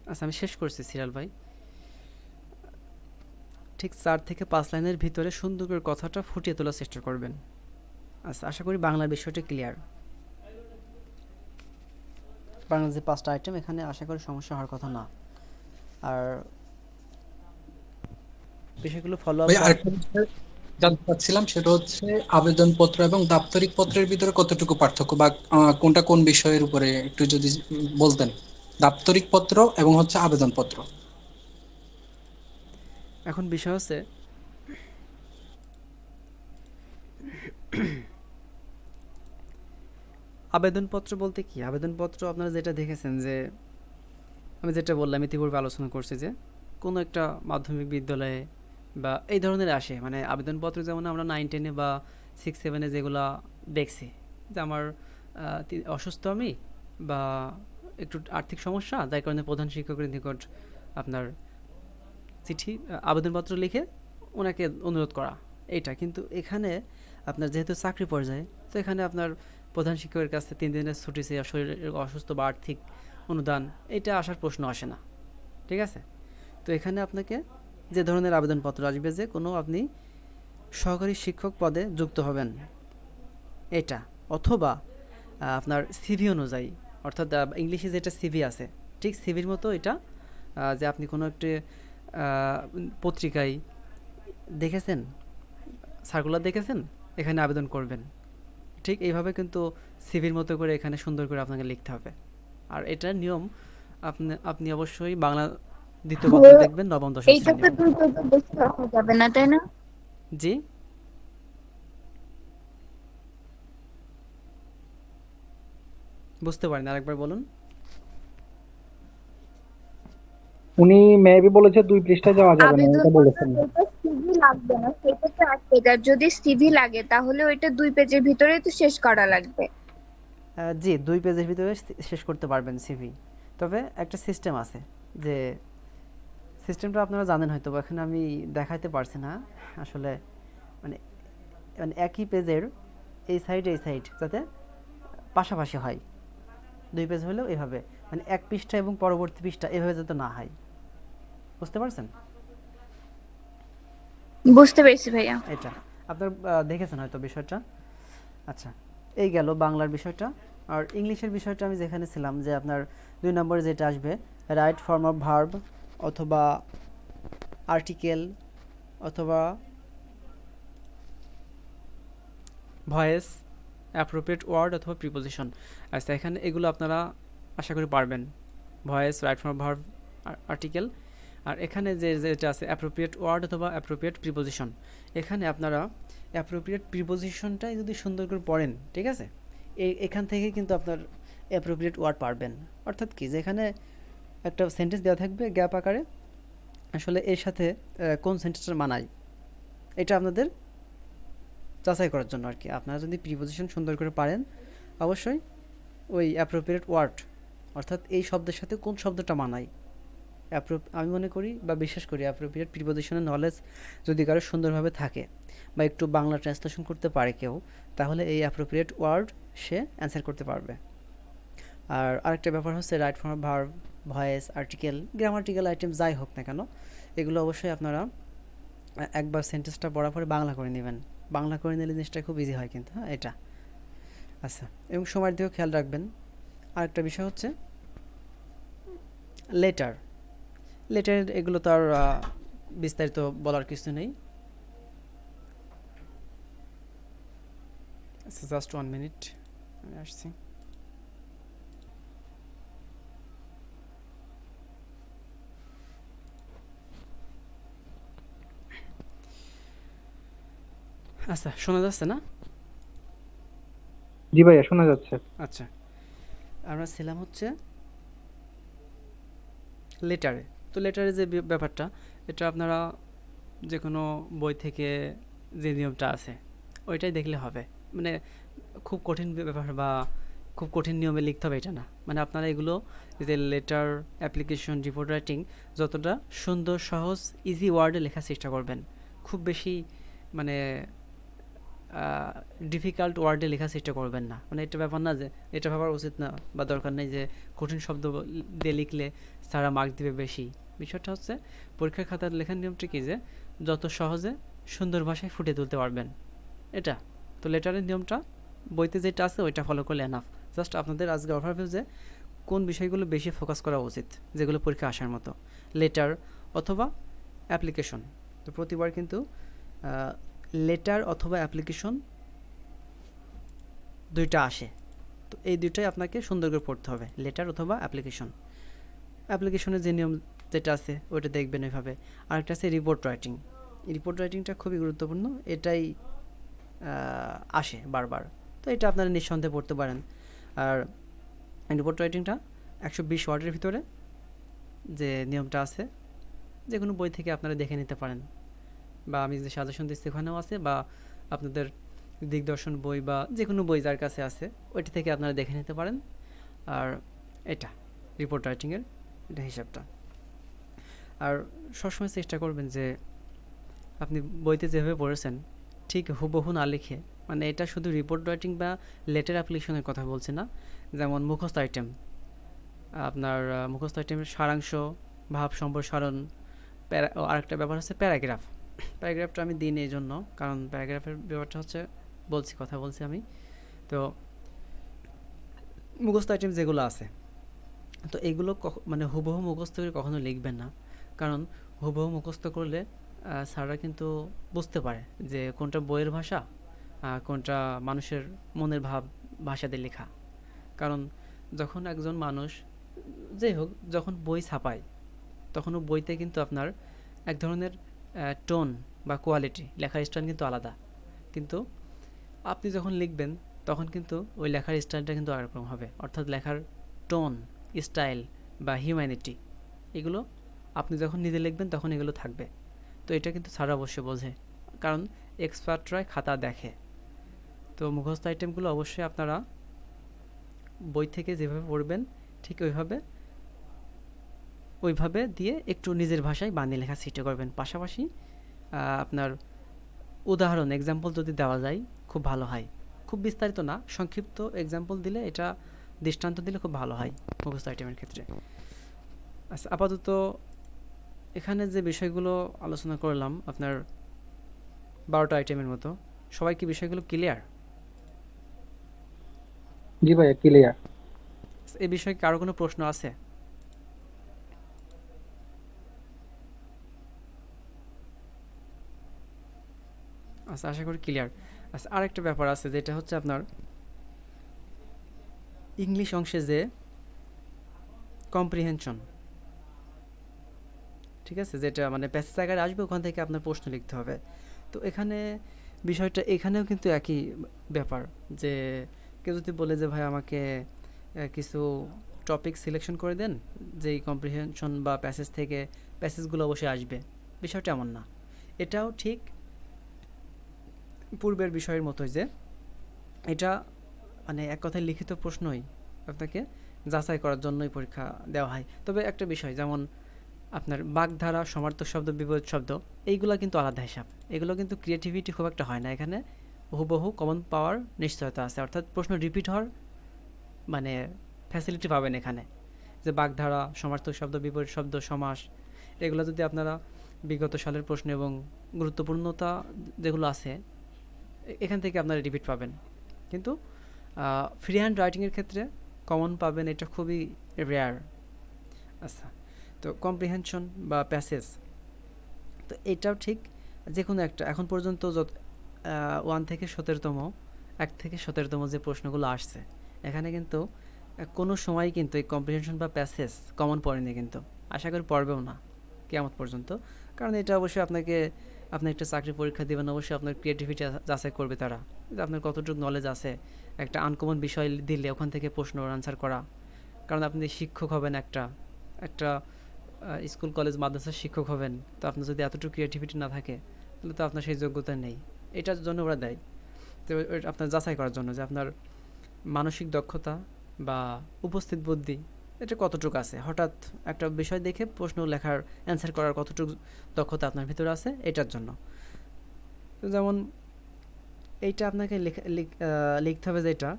আচ্ছা, আমি শেষ করছি সিরাল ভাই। ঠিক 4 থেকে 5 লাইনের ভিতরে সুন্দর করে কথাটা ফুটিয়ে তোলার চেষ্টা করবেন। আচ্ছা, আশা করি বাংলার বিষয়টা ক্লিয়ার। বাংলার যে 5টা আইটেম, এখানে আশা করি সমস্যা হওয়ার কথা না। আর বিষয়গুলো ফলো আপ। ভাই আরেকটা বিষয় জানতে চাচ্ছিলাম, সেটা হচ্ছে আবেদনপত্র এবং দাপ্তরিক পত্রের ভিতরে কতটুকু পার্থক্য, বা কোনটা কোন বিষয়ের উপরে একটু যদি বলতেন। দাপ্তরিক পত্র এবং হচ্ছে আবেদনপত্র। এখন বিষয় হচ্ছে, আবেদনপত্র বলতে কি, আবেদনপত্র আপনারা যেটা দেখেছেন যে আমি যেটা বললাম ইতিপূর্বে আলোচনা করছি, যে কোনো একটা মাধ্যমিক বিদ্যালয়ে বা এই ধরনের আসে, মানে আবেদনপত্র যেমন আমরা 9-10-এ বা 6-7-এ যেগুলো দেখছি, যে আমার অসুস্থ আমি, বা একটু আর্থিক সমস্যা, যার কারণে প্রধান শিক্ষকের নিকট আপনার চিঠি, আবেদনপত্র লিখে ওনাকে অনুরোধ করা, এইটা। কিন্তু এখানে আপনার যেহেতু চাকরি পর্যায়ে, তো এখানে আপনার প্রধান শিক্ষকের কাছে 3 দিনের ছুটি চেয়ে শরীরের অসুস্থ বা আর্থিক অনুদান, এটা আসার প্রশ্ন আসে না, ঠিক আছে? তো এখানে আপনাকে যে ধরনের আবেদনপত্র আসবে, যে কোনো আপনি সহকারী শিক্ষক পদে যুক্ত হবেন এটা, অথবা আপনার সিভি অনুযায়ী, অর্থাৎ ইংলিশে যেটা সিভি আছে, ঠিক সিভির মতো এটা, যে আপনি কোনো একটি পত্রিকায় দেখেছেন, সার্কুলার দেখেছেন, এখানে আবেদন করবেন, ঠিক এইভাবে কিন্তু সিভির মতো করে এখানে সুন্দর করে আপনাকে লিখতে হবে। আর এটার নিয়ম, আপনি অবশ্যই বাংলা দ্বিতীয় পত্র দেখবেন, নবম দশম এইটা শ্রেণী। তো 2 পেজের বেশি রাখা যাবে না, তাই না? জি, বুঝতে পারেন, আরেকবার বলুন। উনি মেবি বলেছে 2 পৃষ্ঠা যাওয়া যাবে না, এটা আবেদনপত্র বলেছেন। যেটা সিভি লাগবে না সেটা তো 8 পেজ, আর যদি সিভি লাগে তাহলে ওইটা 2 পেজের ভিতরেই তো শেষ করা লাগবে। জি, 2 পেজের ভিতরে শেষ করতে পারবেন সিভি। তবে একটা সিস্টেম আছে, যে সিস্টেমটা আপনারা জানেন হয়তো, এখানে আমি দেখাইতে পারছি না আসলে, মানে মানে একই পেজের এই সাইড যাতে পাশাপাশি হয়, 2 পেজ হলেও এভাবে, মানে 1 পৃষ্ঠা এবং পরবর্তী পৃষ্ঠা এভাবে যাতে না হয়। বুঝতে পারছেন? বুঝতে পেরেছি ভাইয়া। এটা আপনার দেখেছেন হয়তো বিষয়টা। আচ্ছা, এই গেল বাংলার বিষয়টা। আর ইংলিশের বিষয়টা আমি যেখানে ছিলাম, যে আপনার 2 নম্বরে যেটা আসবে, রাইট ফর্ম অফ ভার্ব, অথবা আর্টিকেল, অথবা ভয়েস, অ্যাপ্রোপ্রিয়েট ওয়ার্ড, অথবা প্রিপোজিশন। আচ্ছা, এখানে এগুলো আপনারা আশা করি পারবেন। Voice, right form of verb, article, আর এখানে যেটা আছে অ্যাপ্রোপ্রিয়েট ওয়ার্ড অথবা অ্যাপ্রোপ্রিয়েট প্রিপোজিশন, এখানে আপনারা অ্যাপ্রোপ্রিয়েট প্রিপোজিশনটাই যদি সুন্দর করে পড়েন, ঠিক আছে, এখান থেকে কিন্তু আপনার অ্যাপ্রোপ্রিয়েট ওয়ার্ড পারবেন। অর্থাৎ কি, যেখানে একটা সেন্টেন্স দেওয়া থাকবে গ্যাপ আকারে, আসলে এর সাথে কোন সেন্টেন্সটা মানায় এটা আপনাদের যাচাই করার জন্য আর কি। আপনারা যদি প্রিপোজিশন সুন্দর করে পারেন, অবশ্যই ওই অ্যাপ্রোপ্রিয়েট ওয়ার্ড, অর্থাৎ এই শব্দের সাথে কোন শব্দটা মানায়, আমি মনে করি বা বিশ্বাস করি অ্যাপ্রোপ্রিয়েট প্রিপোজিশনের নলেজ যদি কারো সুন্দরভাবে থাকে বা একটু বাংলা ট্রান্সলেশন করতে পারে কেউ, তাহলে এই অ্যাপ্রোপ্রিয়েট ওয়ার্ড সে অ্যান্সার করতে পারবে। আর আরেকটা ব্যাপার হচ্ছে right form verb, voice, article, grammatical item যাই হোক না কেন, এগুলো অবশ্যই আপনারা একবার সেন্টেন্সটা পড়ার পরে বাংলা করে নেবেন। বাংলা করে নিলে জিনিসটা খুব ইজি হয় কিন্তু, হ্যাঁ এটা। আচ্ছা, এবং সময়ের দিকেও খেয়াল রাখবেন। আরেকটা বিষয় হচ্ছে লেটার। লেটার এগুলো তো আর বিস্তারিত বলার কিছু নেই। আচ্ছা, জাস্ট 1 মিনিট, আমি আসছি। আচ্ছা, শোনা যাচ্ছে না? জি ভাইয়া, শোনা যাচ্ছে। আচ্ছা, আমরা ছিলাম হচ্ছে লেটারে। তো লেটারে যে ব্যাপারটা, এটা আপনারা যে কোনো বই থেকে যে নিয়মটা আছে ওইটাই দেখলে হবে। মানে খুব কঠিন ব্যাপার বা খুব কঠিন নিয়মে লিখতে হবে এটা না। মানে আপনারা এগুলো, যে লেটার, অ্যাপ্লিকেশন, রিপোর্ট রাইটিং, যতটা সুন্দর, সহজ, ইজি ওয়ার্ডে লেখার চেষ্টা করবেন। খুব বেশি মানে ডিফিকাল্ট ওয়ার্ডে লেখার চেষ্টা করবেন না। মানে এটা ব্যাপার না যে, এটা ভাবার উচিত না বা দরকার নেই যে কঠিন শব্দ দিয়ে লিখলে সারা মার্ক দিবে বেশি। বিষয়টা হচ্ছে পরীক্ষার খাতার লেখার নিয়মটা কি, যে যত সহজে সুন্দর ভাষায় ফুটিয়ে তুলতে পারবেন এটা। তো লেটারের নিয়মটা বইতে যেটা আছে ওইটা ফলো করলে এনাফ। জাস্ট আপনাদের আজকে ওভারভিউ যে কোন বিষয়গুলো বেশি ফোকাস করা উচিত, যেগুলো পরীক্ষা আসার মতো, লেটার অথবা অ্যাপ্লিকেশন। তো প্রতিবার কিন্তু লেটার অথবা অ্যাপ্লিকেশন দুইটা আসে। তো এই দুইটাই আপনাকে সুন্দর করে পড়তে হবে, লেটার অথবা অ্যাপ্লিকেশন। অ্যাপ্লিকেশনের যে নিয়ম যেটা আছে ওইটা দেখবেন এভাবে। আরেকটা আছে রিপোর্ট রাইটিং। রিপোর্ট রাইটিংটা খুবই গুরুত্বপূর্ণ, এটাই আসে বারবার। তো এটা আপনারা নিঃসন্দেহে পড়তে পারেন। আর রিপোর্ট রাইটিংটা 120 ওয়ার্ডের ভিতরে যে নিয়মটা আছে, যে কোনো বই থেকে আপনারা দেখে নিতে পারেন, বা আমি যে সাজেশন দিচ্ছি ওখানেও আছে, বা আপনাদের দিগদর্শন বই বা যে কোনো বই যার কাছে আছে ওইটা থেকে আপনারা দেখে নিতে পারেন। আর এটা রিপোর্ট রাইটিংয়ের এটা হিসাবটা। আর সবসময় চেষ্টা করবেন যে আপনি বইতে যেভাবে পড়েছেন ঠিক হুবহু না লিখে, মানে এটা শুধু রিপোর্ট রাইটিং বা লেটার অ্যাপ্লিকেশনের কথা বলছি না, যেমন মুখস্থ আইটেম, আপনার মুখস্থ আইটেমের সারাংশ, ভাব সম্প্রসারণ, আরেকটা ব্যাপার হচ্ছে প্যারাগ্রাফ। প্যারাগ্রাফটা আমি দিই এই জন্য, কারণ প্যারাগ্রাফের ব্যাপারটা হচ্ছে কথা বলছি আমি। তো মুখস্থ আইটেম যেগুলো আছে, তো এগুলো মানে হুবহু মুখস্থ করে কখনো লিখবেন না, কারণ হুবহু মুখস্থ করলে স্যাররা কিন্তু বুঝতে পারে যে কোনটা বইয়ের ভাষা, কোনটা মানুষের মনের ভাব ভাষা দিয়ে লেখা। কারণ যখন একজন মানুষ, যাই হোক, যখন বই ছাপায় তখনও বইতে কিন্তু আপনার এক ধরনের টোন বা কোয়ালিটি, লেখার স্টাইল কিন্তু আলাদা। কিন্তু আপনি যখন লিখবেন তখন কিন্তু ওই লেখার স্টাইলটা কিন্তু আরেকরকম হবে। অর্থাৎ লেখার টোন, স্টাইল বা হিউম্যানিটি, এগুলো আপনি যখন নিজে লিখবেন তখন এগুলো থাকবে। তো এটা কিন্তু স্যার অবশ্যই বোঝে, কারণ এক্সপার্টরাই খাতা দেখে। তো মুখস্থ আইটেমগুলো অবশ্যই আপনারা বই থেকে যেভাবে পড়বেন ঠিক ওইভাবে দিয়ে একটু নিজের ভাষায় বানিয়ে লেখার চেষ্টা করবেন। পাশাপাশি আপনার উদাহরণ, এক্সাম্পল যদি দেওয়া যায় খুব ভালো হয়। খুব বিস্তারিত না, সংক্ষিপ্ত এক্সাম্পল দিলে, এটা দৃষ্টান্ত দিলে খুব ভালো হয় মুখস্থ আইটেমের ক্ষেত্রে। আচ্ছা, আপাতত এখানে যে বিষয়গুলো আলোচনা করলাম আপনার 12টা আইটেমের মতো, সবাই কি বিষয়গুলো ক্লিয়ার? জি ভাইয়া, ক্লিয়ার। এই বিষয়ে কারো কোনো প্রশ্ন আছে? আচ্ছা, আশা করি ক্লিয়ার। আচ্ছা, আরেকটা ব্যাপার আছে যেটা হচ্ছে আপনার ইংলিশ অংশে যে কম্প্রিহেনশন, ঠিক আছে, যেটা মানে প্যাসেজ আকারে আসবে ওখান থেকে আপনার প্রশ্ন লিখতে হবে। তো এখানে বিষয়টা এখানেও কিন্তু একই ব্যাপার, যে কেউ যদি বলে যে ভাই আমাকে কিছু টপিক সিলেকশন করে দেন, যেই কম্প্রিহেনশন বা প্যাসেজ থেকে প্যাসেজগুলো অবশ্যই আসবে, বিষয়টা এমন না। এটাও ঠিক পূর্বের বিষয়ের মতোই, যে এটা মানে এক কথায় লিখিত প্রশ্নই আপনাকে যাচাই করার জন্যই পরীক্ষা দেওয়া হয়। তবে একটা বিষয়, যেমন আপনার বাগধারা, সমার্থক শব্দ, বিপরীত শব্দ, এইগুলো কিন্তু আলাদা হিসাব। এগুলো কিন্তু ক্রিয়েটিভিটি খুব একটা হয় না এখানে, হুবহু কমন পাওয়ার নিশ্চয়তা আছে, অর্থাৎ প্রশ্ন রিপিট হওয়ার মানে ফ্যাসিলিটি পাবেন এখানে। যে বাগধারা, সমার্থক শব্দ, বিপরীত শব্দ, সমাস, এগুলো যদি আপনারা বিগত সালের প্রশ্ন এবং গুরুত্বপূর্ণতা যেগুলো আছে এখান থেকে আপনারা রিপিট পাবেন। কিন্তু ফ্রি হ্যান্ড রাইটিংয়ের ক্ষেত্রে কমন পাবেন, এটা খুবই রেয়ার। আচ্ছা, তো কম্প্রিহেনশন বা প্যাসেজ, তো এটাও ঠিক যে কোনো একটা এখন পর্যন্ত যত 1 থেকে 17তম 1 থেকে 17তম যে প্রশ্নগুলো আসছে, এখানে কিন্তু কোনো সময় কিন্তু এই কম্প্রিহেনশন বা প্যাসেজ কমন পড়েনি, কিন্তু আশা করি পড়বেও না কিয়ামত পর্যন্ত। কারণ এটা অবশ্যই আপনাকে, আপনি একটা চাকরি পরীক্ষা দেবেন, অবশ্যই আপনার ক্রিয়েটিভিটি যাচাই করবে তারা, যে আপনার কতটুকু নলেজ আছে। একটা আনকমন বিষয় দিলে ওখান থেকে প্রশ্ন আনসার করা, কারণ আপনি শিক্ষক হবেন, একটা একটা স্কুল কলেজ মাদ্রাসার শিক্ষক হবেন, তো আপনার যদি এতটুকু ক্রিয়েটিভিটি না থাকে তাহলে তো আপনার সেই যোগ্যতা নেই। এটার জন্য ওরা দেয়, তো আপনার যাচাই করার জন্য যে আপনার মানসিক দক্ষতা বা উপস্থিত বুদ্ধি এটা কতটুকু আছে, হঠাৎ একটা বিষয় দেখে প্রশ্ন লেখার অ্যান্সার করার কতটুকু দক্ষতা আপনার ভিতরে আছে, এটার জন্য। তো যেমন এইটা আপনাকে লিখতে হবে, যেটা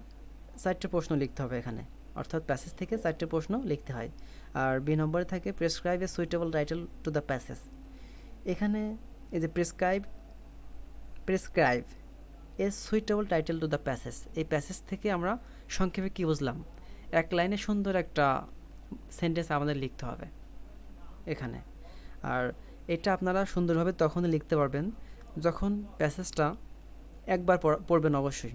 4টে প্রশ্ন লিখতে হবে এখানে, অর্থাৎ প্যাসেজ থেকে 4টে প্রশ্ন লিখতে হয়। আর বি নম্বরে থাকে prescribe a suitable title to the passage. এখানে এই যে prescribe a suitable title to the passage, এই প্যাসেজ থেকে আমরা সংক্ষেপে কী বুঝলাম, এক লাইনে সুন্দর একটা সেন্টেন্স আমাদের লিখতে হবে এখানে। আর এটা আপনারা সুন্দরভাবে তখনই লিখতে পারবেন যখন প্যাসেজটা একবার পড়বেন। অবশ্যই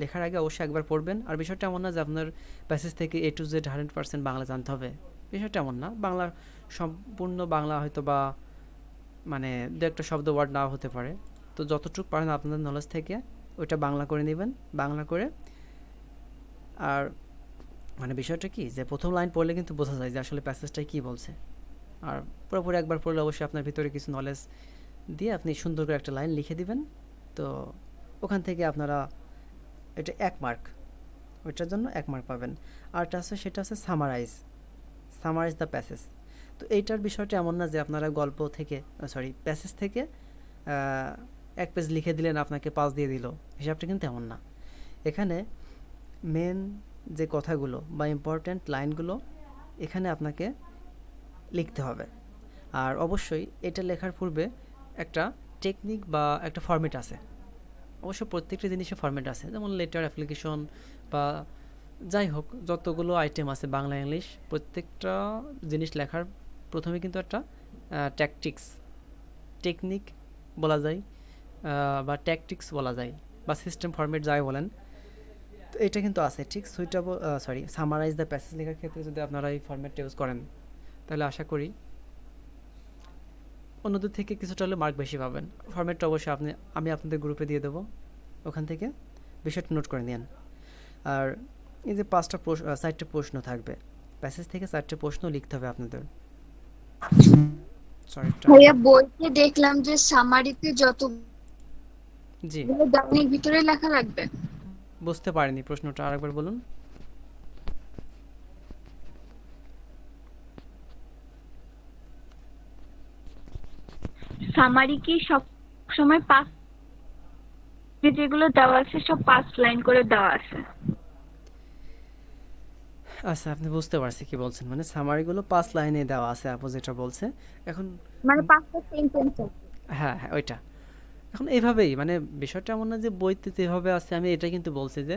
লেখার আগে অবশ্যই একবার পড়বেন। আর বিষয়টা এমন না যে আপনার প্যাসেজ থেকে A to Z 100% বাংলা জানতে হবে, বিষয়টা এমন না। বাংলা সম্পূর্ণ বাংলা হয়তো বা মানে দু একটা শব্দ ওয়ার্ড নাও হতে পারে, তো যতটুকু পারেন আপনাদের নলেজ থেকে ওইটা বাংলা করে নেবেন, বাংলা করে। আর মানে বিষয়টা কি, যে প্রথম লাইন পড়লে কিন্তু বোঝা যায় যে আসলে প্যাসেজটাই কী বলছে। আর পুরোপুরি একবার পড়লে অবশ্যই আপনার ভিতরে কিছু নলেজ দিয়ে আপনি সুন্দর করে একটা লাইন লিখে দিবেন। তো ওখান থেকে আপনারা এটা 1 মার্ক, ওইটার জন্য 1 মার্ক পাবেন। আরটা আছে, সেটা আছে সামারাইজ দ্য প্যাসেজ। তো এইটার বিষয়টা এমন না যে আপনারা গল্প থেকে প্যাসেজ থেকে 1 পেজ লিখে দিলেন, আপনাকে 5 দিয়ে দিল, হিসাবটা কিন্তু এমন না। এখানে মেন যে কথাগুলো বা ইম্পর্ট্যান্ট লাইনগুলো এখানে আপনাকে লিখতে হবে। আর অবশ্যই এটা লেখার পূর্বে একটা টেকনিক বা একটা ফরম্যাট আছে, অবশ্য প্রত্যেকটা জিনিসের ফরম্যাট আছে, যেমন লেটার, অ্যাপ্লিকেশন বা যাই হোক যতগুলো আইটেম আছে বাংলা ইংলিশ, প্রত্যেকটা জিনিস লেখার প্রথমে কিন্তু একটা টেকনিক বলা যায় বা ট্যাকটিক্স বলা যায় বা সিস্টেম ফরম্যাট যাই বলেন, তো এটা কিন্তু আছে ঠিক সামারাইজ দ্য প্যাসেজ লেখার ক্ষেত্রে যদি আপনারা এই ফরম্যাটটা ইউজ করেন তাহলে আশা করি অন্যদের থেকে কিছুটা হলে মার্ক বেশি পাবেন। ফরম্যাটটা অবশ্যই আমি আপনাদের গ্রুপে দিয়ে দেবো, ওখান থেকে বিষয়টা নোট করে নিন। আর এই যে 4টে প্রশ্ন থাকবে, প্যাসেজ থেকে 4টে প্রশ্ন লিখতে হবে আপনাদের। ভাইয়া বইতে দেখলাম যে সামারিতে জি, দানের ভিতরে লেখা লাগবে। বুঝতে পারিনি প্রশ্নটা, আরেকবার বলুন। সামারি কি সব সময় যেগুলো দেওয়া আছে সব 5 লাইন করে দেওয়া আছে? আচ্ছা, আপনি বুঝতে পারছি কি বলছেন, মানে সামারিগুলো 5 লাইনে দেওয়া আছে আপু যেটা বলছে। এখন মানে 5টা সেন্টেন্স। হ্যাঁ হ্যাঁ ওইটা, এখন এইভাবেই মানে বিষয়টা এমন না যে বইতে যেভাবে আছে, আমি এটা কিন্তু বলছি যে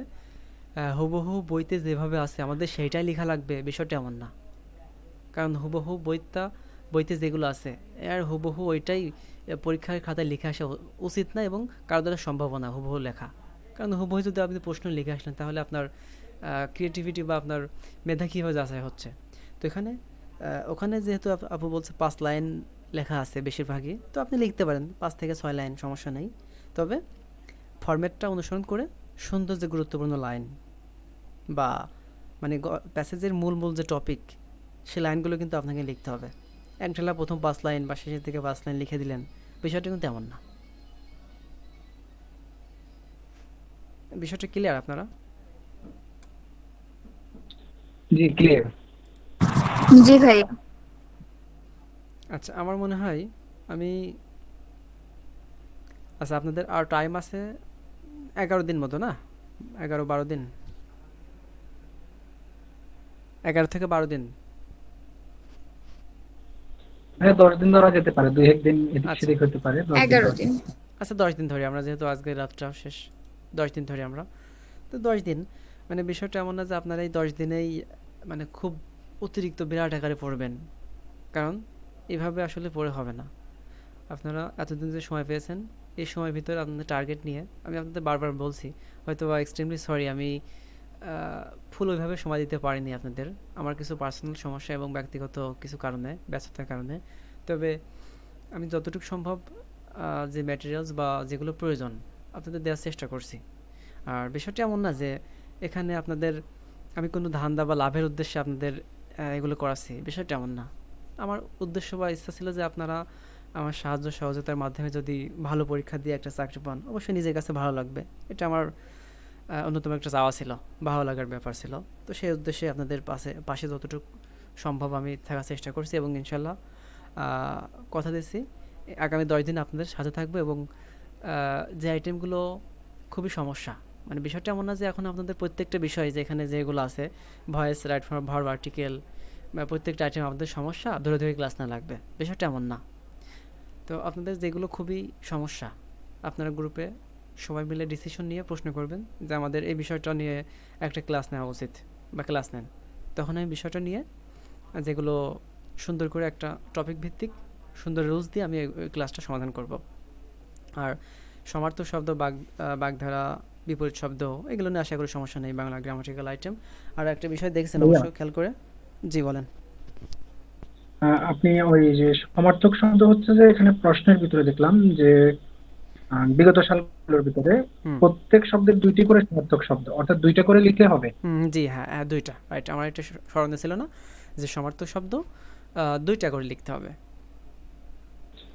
হুবহু বইতে যেভাবে আছে আমাদের সেইটাই লেখা লাগবে, বিষয়টা এমন না। কারণ হুবহু বইতে যেগুলো আছে আর হুবহু ওইটাই পরীক্ষার খাতায় লিখে আসা উচিত না, এবং কারো দ্বারা সম্ভব না হুবহু লেখা। কারণ হুবহু যদি আপনি প্রশ্ন লিখে আসলেন তাহলে আপনার ক্রিয়েটিভিটি বা আপনার মেধা কীভাবে যাচাই হচ্ছে। তো এখানে ওখানে যেহেতু আপু বলছে 5 লাইন লেখা আছে বেশিরভাগই, তো আপনি লিখতে পারেন 5 থেকে 6 লাইন, সমস্যা নেই। তবে ফরম্যাটটা অনুসরণ করে সুন্দর যে গুরুত্বপূর্ণ লাইন বা মানে প্যাসেজের মূল মূল যে টপিক, সেই লাইনগুলো কিন্তু আপনাকে লিখতে হবে। একঢেলা প্রথম 5 লাইন বা শেষের দিকে 5 লাইন লিখে দিলেন, বিষয়টা কিন্তু এমন না। বিষয়টা ক্লিয়ার আপনারা? জি ক্লিয়ার। জি ভাইয়া। আচ্ছা, আমার মনে হয় আমি আচ্ছা, আপনাদের আর টাইম আছে 11 দিন মতো, না? 11-12 দিন, 11 থেকে 12 দিন। হ্যাঁ 10 দিন ধরা যেতে পারে, 2-1 দিন এদিক আচ্ছা সেদিক হতে পারে, 10 দিন 11 ধরা। দিন। আচ্ছা, 10 দিন ধরি আমরা, যেহেতু আজকে রাতটাও শেষ। 10 দিন ধরি আমরা। তো 10 দিন মানে বিষয়টা এমন না যে আপনারা এই 10 দিনেই মানে খুব অতিরিক্ত বিরাট আকারে পড়বেন, কারণ এভাবে আসলে পড়ে হবে না। আপনারা এতদিন যে সময় পেয়েছেন, এই সময়ের ভিতরে আপনাদের টার্গেট নিয়ে, আমি আপনাদের বারবার বলছি, হয়তো বা এক্সট্রিমলি সরি, আমি ফুল ওইভাবে সময় দিতে পারিনি আপনাদের, আমার কিছু পার্সোনাল সমস্যা এবং ব্যক্তিগত কিছু কারণে, ব্যস্ততার কারণে। তবে আমি যতটুকু সম্ভব যে ম্যাটেরিয়ালস বা যেগুলো প্রয়োজন আপনাদের দেওয়ার চেষ্টা করছি। আর বিষয়টা এমন না যে এখানে আপনাদের আমি কোনো ধান্দা বা লাভের উদ্দেশ্যে আপনাদের এগুলো করাচ্ছি, বিষয়টা এমন না। আমার উদ্দেশ্য বা ইচ্ছা ছিল যে আপনারা আমার সাহায্য সহযোগিতার মাধ্যমে যদি ভালো পরীক্ষা দিয়ে একটা চাকরি পান, অবশ্যই নিজের কাছে ভালো লাগবে। এটা আমার অন্যতম একটা চাওয়া ছিল, ভালো লাগার ব্যাপার ছিল। তো সেই উদ্দেশ্যে আপনাদের পাশে যতটুকু সম্ভব আমি থাকার চেষ্টা করছি, এবং ইনশাল্লাহ কথা দিচ্ছি আগামী 10 দিন আপনাদের সাথে থাকবো। এবং যে আইটেমগুলো খুবই সমস্যা, মানে বিষয়টা এমন না যে এখন আপনাদের প্রত্যেকটা বিষয় যেখানে যেগুলো আছে, voice, right from, verb, article, বা প্রত্যেকটা আইটেম আপনাদের সমস্যা ধরে ধরে ক্লাস না লাগবে, বিষয়টা এমন না। তো আপনাদের যেগুলো খুবই সমস্যা, আপনারা গ্রুপে সবাই মিলে ডিসিশন নিয়ে প্রশ্ন করবেন যে আমাদের এই বিষয়টা নিয়ে একটা ক্লাস নেওয়া উচিত, বা ক্লাস নেন। তখন আমি বিষয়টা নিয়ে যেগুলো সুন্দর করে একটা টপিক ভিত্তিক সুন্দর রুলস দিয়ে আমি ওই ক্লাসটা সমাধান করব। আর সমার্থক শব্দ, বাগধারা, বিপরীত শব্দ, এগুলো নিয়ে আশা করি সমস্যা নেই, বাংলা গ্রামাটিক্যাল আইটেম। আর একটা বিষয় দেখছেন ভাইয়া, অবশ্য খেয়াল করে। জি বলেন। আপনি ওই যে সমার্থক শব্দ হচ্ছে যে এখানে প্রশ্নের ভিতরে দেখলাম যে বিগত সালগুলোর ভিতরে হুম প্রত্যেক শব্দের 2টি করে সমার্থক শব্দ, অর্থাৎ 2টা করে লিখতে হবে। হুম, জি হ্যাঁ, হ্যাঁ, দুইটা, রাইট। আমার এটা স্মরণে ছিল না যে সমার্থক শব্দ 2টা করে লিখতে হবে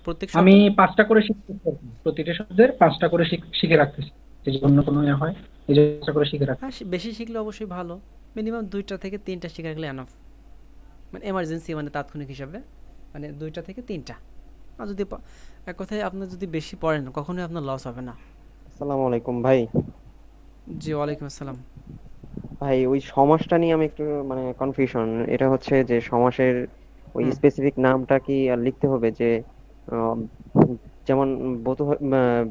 প্রত্যেক আমি শব্দের। 5টা করে শিখতে পারবো, প্রতিটা শব্দের 5টা করে শিখে রাখতেছি, যদি অন্য কোনো ইয়ে হয় এই যে 5টা করে শিখে রাখতে। হ্যাঁ, বেশি শিখলে অবশ্যই ভালো। মিনিমাম 2টা থেকে 3টা শিখে রাখলে এনাফ, মানে এমার্জেন্সি, মানে তাৎক্ষণিক হিসাবে, মানে 2টা থেকে 3টা। আর যদি এক কথায় আপনার যদি বেশি পড়েন, কখনোই আপনার লস হবে না। আসসালামু আলাইকুম ভাই। জি, ওয়ালাইকুম আসসালাম। ভাই ওই সমাসটা নিয়ে আমি একটু মানে কনফিউশন। এটা হচ্ছে যে সমাসের ওই হুম স্পেসিফিক নামটা কি আর লিখতে হবে যে আহ, যেমন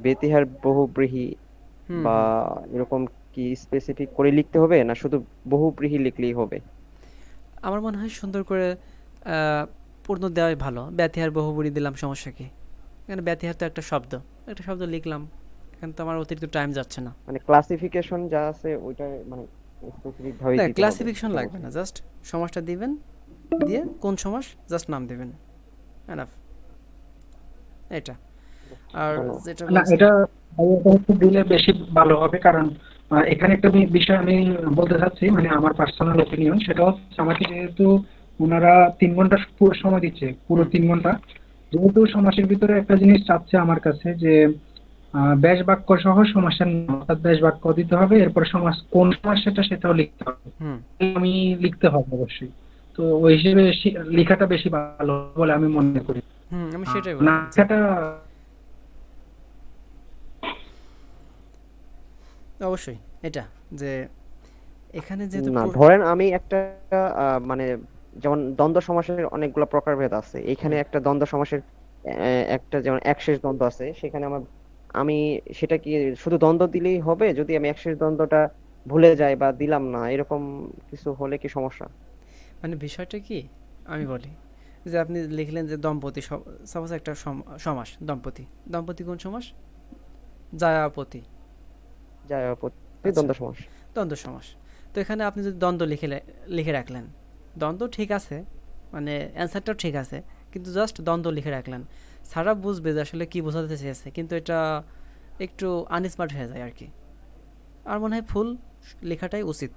বেতিহার বহুব্রীহি হুম বা হুম এরকম কি স্পেসিফিক করে লিখতে হবে, না শুধু বহুব্রীহি লিখলেই হবে? আমার মনে হয় সুন্দর করে আহ, পূর্ণ দেওয়াই ভালো। ব্যতিহার বহুব্রী দিলাম, সমস্যা কি? এখানে ব্যতিহার তো একটা শব্দ, একটা শব্দ লিখলাম, এখানে তো আমার অতিরিক্ত টাইম যাচ্ছে না। মানে ক্লাসিফিকেশন যা আছে ওইটা মানে স্পেসিফিক ভাবে না, দিতে হবে ক্লাসিফিকেশন এটা লাগবে বলছেন? না, জাস্ট সমাসটা দিবেন, দিয়ে কোন সমাস জাস্ট নাম দেবেন, এনাফ। এটা। আর ধন্যবাদ। যেটা না বলছি, এটা এটা হচ্ছে দিলে বেশি ভালো হবে, কারণ এখানে একটা বিষয় আমি বলতে চাচ্ছি, মানে আমার পার্সোনাল ওপিনিয়ন, সেটা হচ্ছে আমাকে যেহেতু ওনারা 3 ঘন্টা পুরো সময় দিচ্ছে, পুরো হুম 3 ঘন্টা, যেহেতু সমাসের ভিতরে একটা জিনিস চাচ্ছে আমার কাছে যে ব্যাস বাক্য সহ সমাসের নাম, অর্থাৎ ব্যাস বাক্য দিতে হবে, এরপর সমাস কোন সমাস সেটাও লিখতে হবে। হুম আমি লিখতে হবে অবশ্যই। তো ওই হিসেবে লেখাটা বেশি ভালো বলে আমি মনে করি। হুম, আমি সেটাই না বললাম, জি। লেখাটা অবশ্যই এটা, যে এখানে যেহেতু না ধরেন আমি একটা মানে যেমন দ্বন্দ্ব সমাসের অনেকগুলো প্রকারভেদ আছে, এখানে হুম, একটা দ্বন্দ্ব সমাসের একটা যেমন একশেষ দ্বন্দ্ব আছে, সেখানে আমি সেটা কি শুধু দ্বন্দ্ব দিলেই হবে? যদি আমি একশেষ দ্বন্দ্বটা ভুলে যাই বা দিলাম না, এরকম কিছু হলে কি সমস্যা? মানে বিষয়টা কি আমি বলি, যে আপনি লিখলেন যে দম্পতি, সাপোজ একটা সমাস দম্পতি, দম্পতি কোন সমাস? জায়াপতি। যাযাবরী আচ্ছা, দ্বন্দ্ব সমাস। দ্বন্দ্ব সমাস। তো এখানে আপনি যদি দ্বন্দ্ব লিখে রাখলেন, দ্বন্দ্ব ঠিক আছে, মানে অ্যান্সারটাও ঠিক আছে, কিন্তু জাস্ট দ্বন্দ্ব লিখে রাখলেন। স্যাররা বুঝবে যে আসলে কী বোঝাতে চেয়েছে, কিন্তু এটা একটু আনস্মার্ট হয়ে যায় আর কি। আর মনে হয় ফুল লেখাটাই উচিত।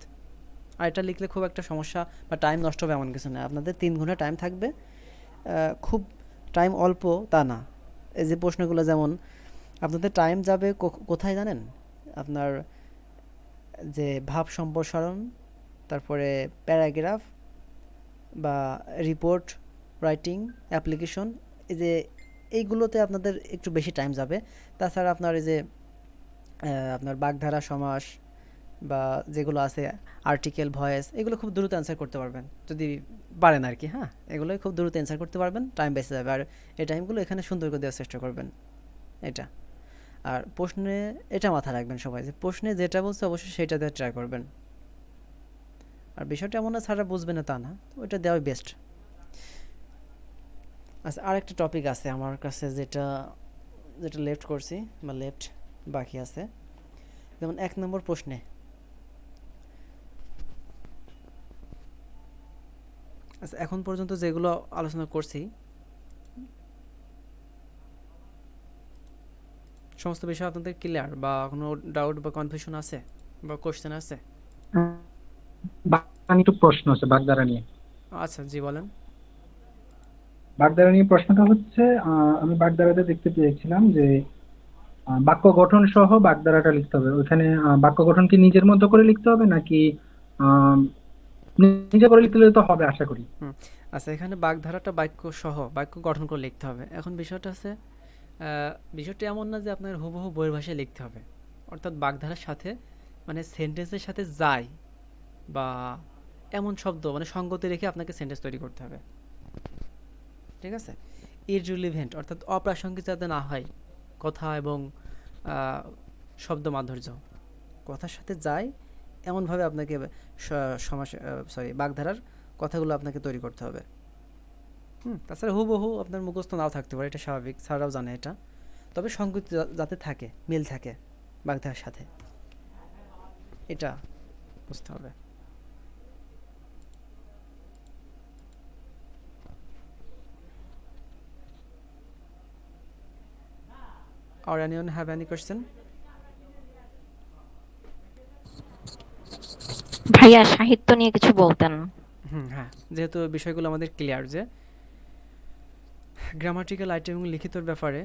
আর এটা লিখলে খুব একটা সমস্যা বা টাইম নষ্ট হবে এমন কিছু না। আপনাদের 3 ঘন্টা টাইম থাকবে, খুব টাইম অল্প তা না। এই যে প্রশ্নগুলো, যেমন আপনাদের টাইম যাবে কোথায় জানেন? আপনার যে ভাব সম্প্রসারণ, তারপরে প্যারাগ্রাফ বা রিপোর্ট রাইটিং, অ্যাপ্লিকেশন, এই যে এইগুলোতে আপনাদের একটু বেশি টাইম যাবে। তাছাড়া আপনার এই যে আপনার বাগধারা, সমাস বা যেগুলো আছে আর্টিকেল, ভয়েস, এগুলো খুব দ্রুত অ্যান্সার করতে পারবেন যদি পারেন আর কি। হ্যাঁ, এগুলোই খুব দ্রুত অ্যান্সার করতে পারবেন, টাইম বেঁচে যাবে। আর এই টাইমগুলো এখানে সুন্দর করে দেওয়ার চেষ্টা করবেন এটা। আর প্রশ্নে এটা মাথায় রাখবেন সবাই, যে প্রশ্নে যেটা বলছে অবশ্যই সেটা দেওয়ার ট্রাই করবেন। আর বিষয়টা এমন না স্যাররা বুঝবে না তা না, ওইটা দেওয়াই বেস্ট। আচ্ছা, আর একটা টপিক আছে আমার কাছে যেটা যেটা লেফট করছি বা লেফট বাকি আছে। যেমন 1 নম্বর প্রশ্নে, আচ্ছা এখন পর্যন্ত যেগুলো আলোচনা করছি সমস্ত বিষয় আপনাদের ক্লিয়ার, বা কোনো ডাউট বা কনফিউশন আছে বা কোশ্চেন আছে? বাগদারা নিয়ে একটু প্রশ্ন আছে, বাগদারা নিয়ে। আচ্ছা, জি বলেন। বাগদারা নিয়ে প্রশ্নটা হচ্ছে, আমি বাগদারাতে দেখতে পেয়েছিলাম যে বাক্য গঠন সহ বাগধারাটা লিখতে হবে। ওইখানে বাক্য গঠন কি নিজের মতো করে লিখতে হবে নাকি আহ, নিজে করে লিখতে হলে তো হবে আশা করি। হুম, আচ্ছা এখানে বাগধারাটা বাক্য সহ বাক্য গঠন করে লিখতে হবে। এখন বিষয়টা আছে, বিষয়টা এমন না যে আপনার হুবহু বইয়ের ভাষায় লিখতে হবে, অর্থাৎ বাগধারার সাথে মানে সেন্টেন্সের সাথে যায় বা এমন শব্দ মানে সঙ্গতি রেখে আপনাকে সেন্টেন্স তৈরি করতে হবে। ঠিক আছে? ইররিলিভেন্ট অর্থাৎ অপ্রাসঙ্গিক যাতে না হয় কথা এবং আহ, শব্দ মাধুর্য কথার সাথে যায় এমনভাবে আপনাকে সমাস বাগধারার কথাগুলো আপনাকে তৈরি করতে হবে। তাছাড়া হুবহু আপনার মুখস্থ নাও থাকতে পারে, এটা স্বাভাবিক, স্যাররাও জানে এটা। তবে সঙ্গতি যাতে থাকে, মিল থাকে বাগধারার সাথে, এটা বুঝতে হবে। Or anyone have any question? ভাইয়া সাহিত্য নিয়ে কিছু বলতেন। হ্যাঁ, যেহেতু বিষয়গুলো আমাদের ক্লিয়ার যে গ্রামাটিক্যাল আইটেম এবং লিখিতর ব্যাপারে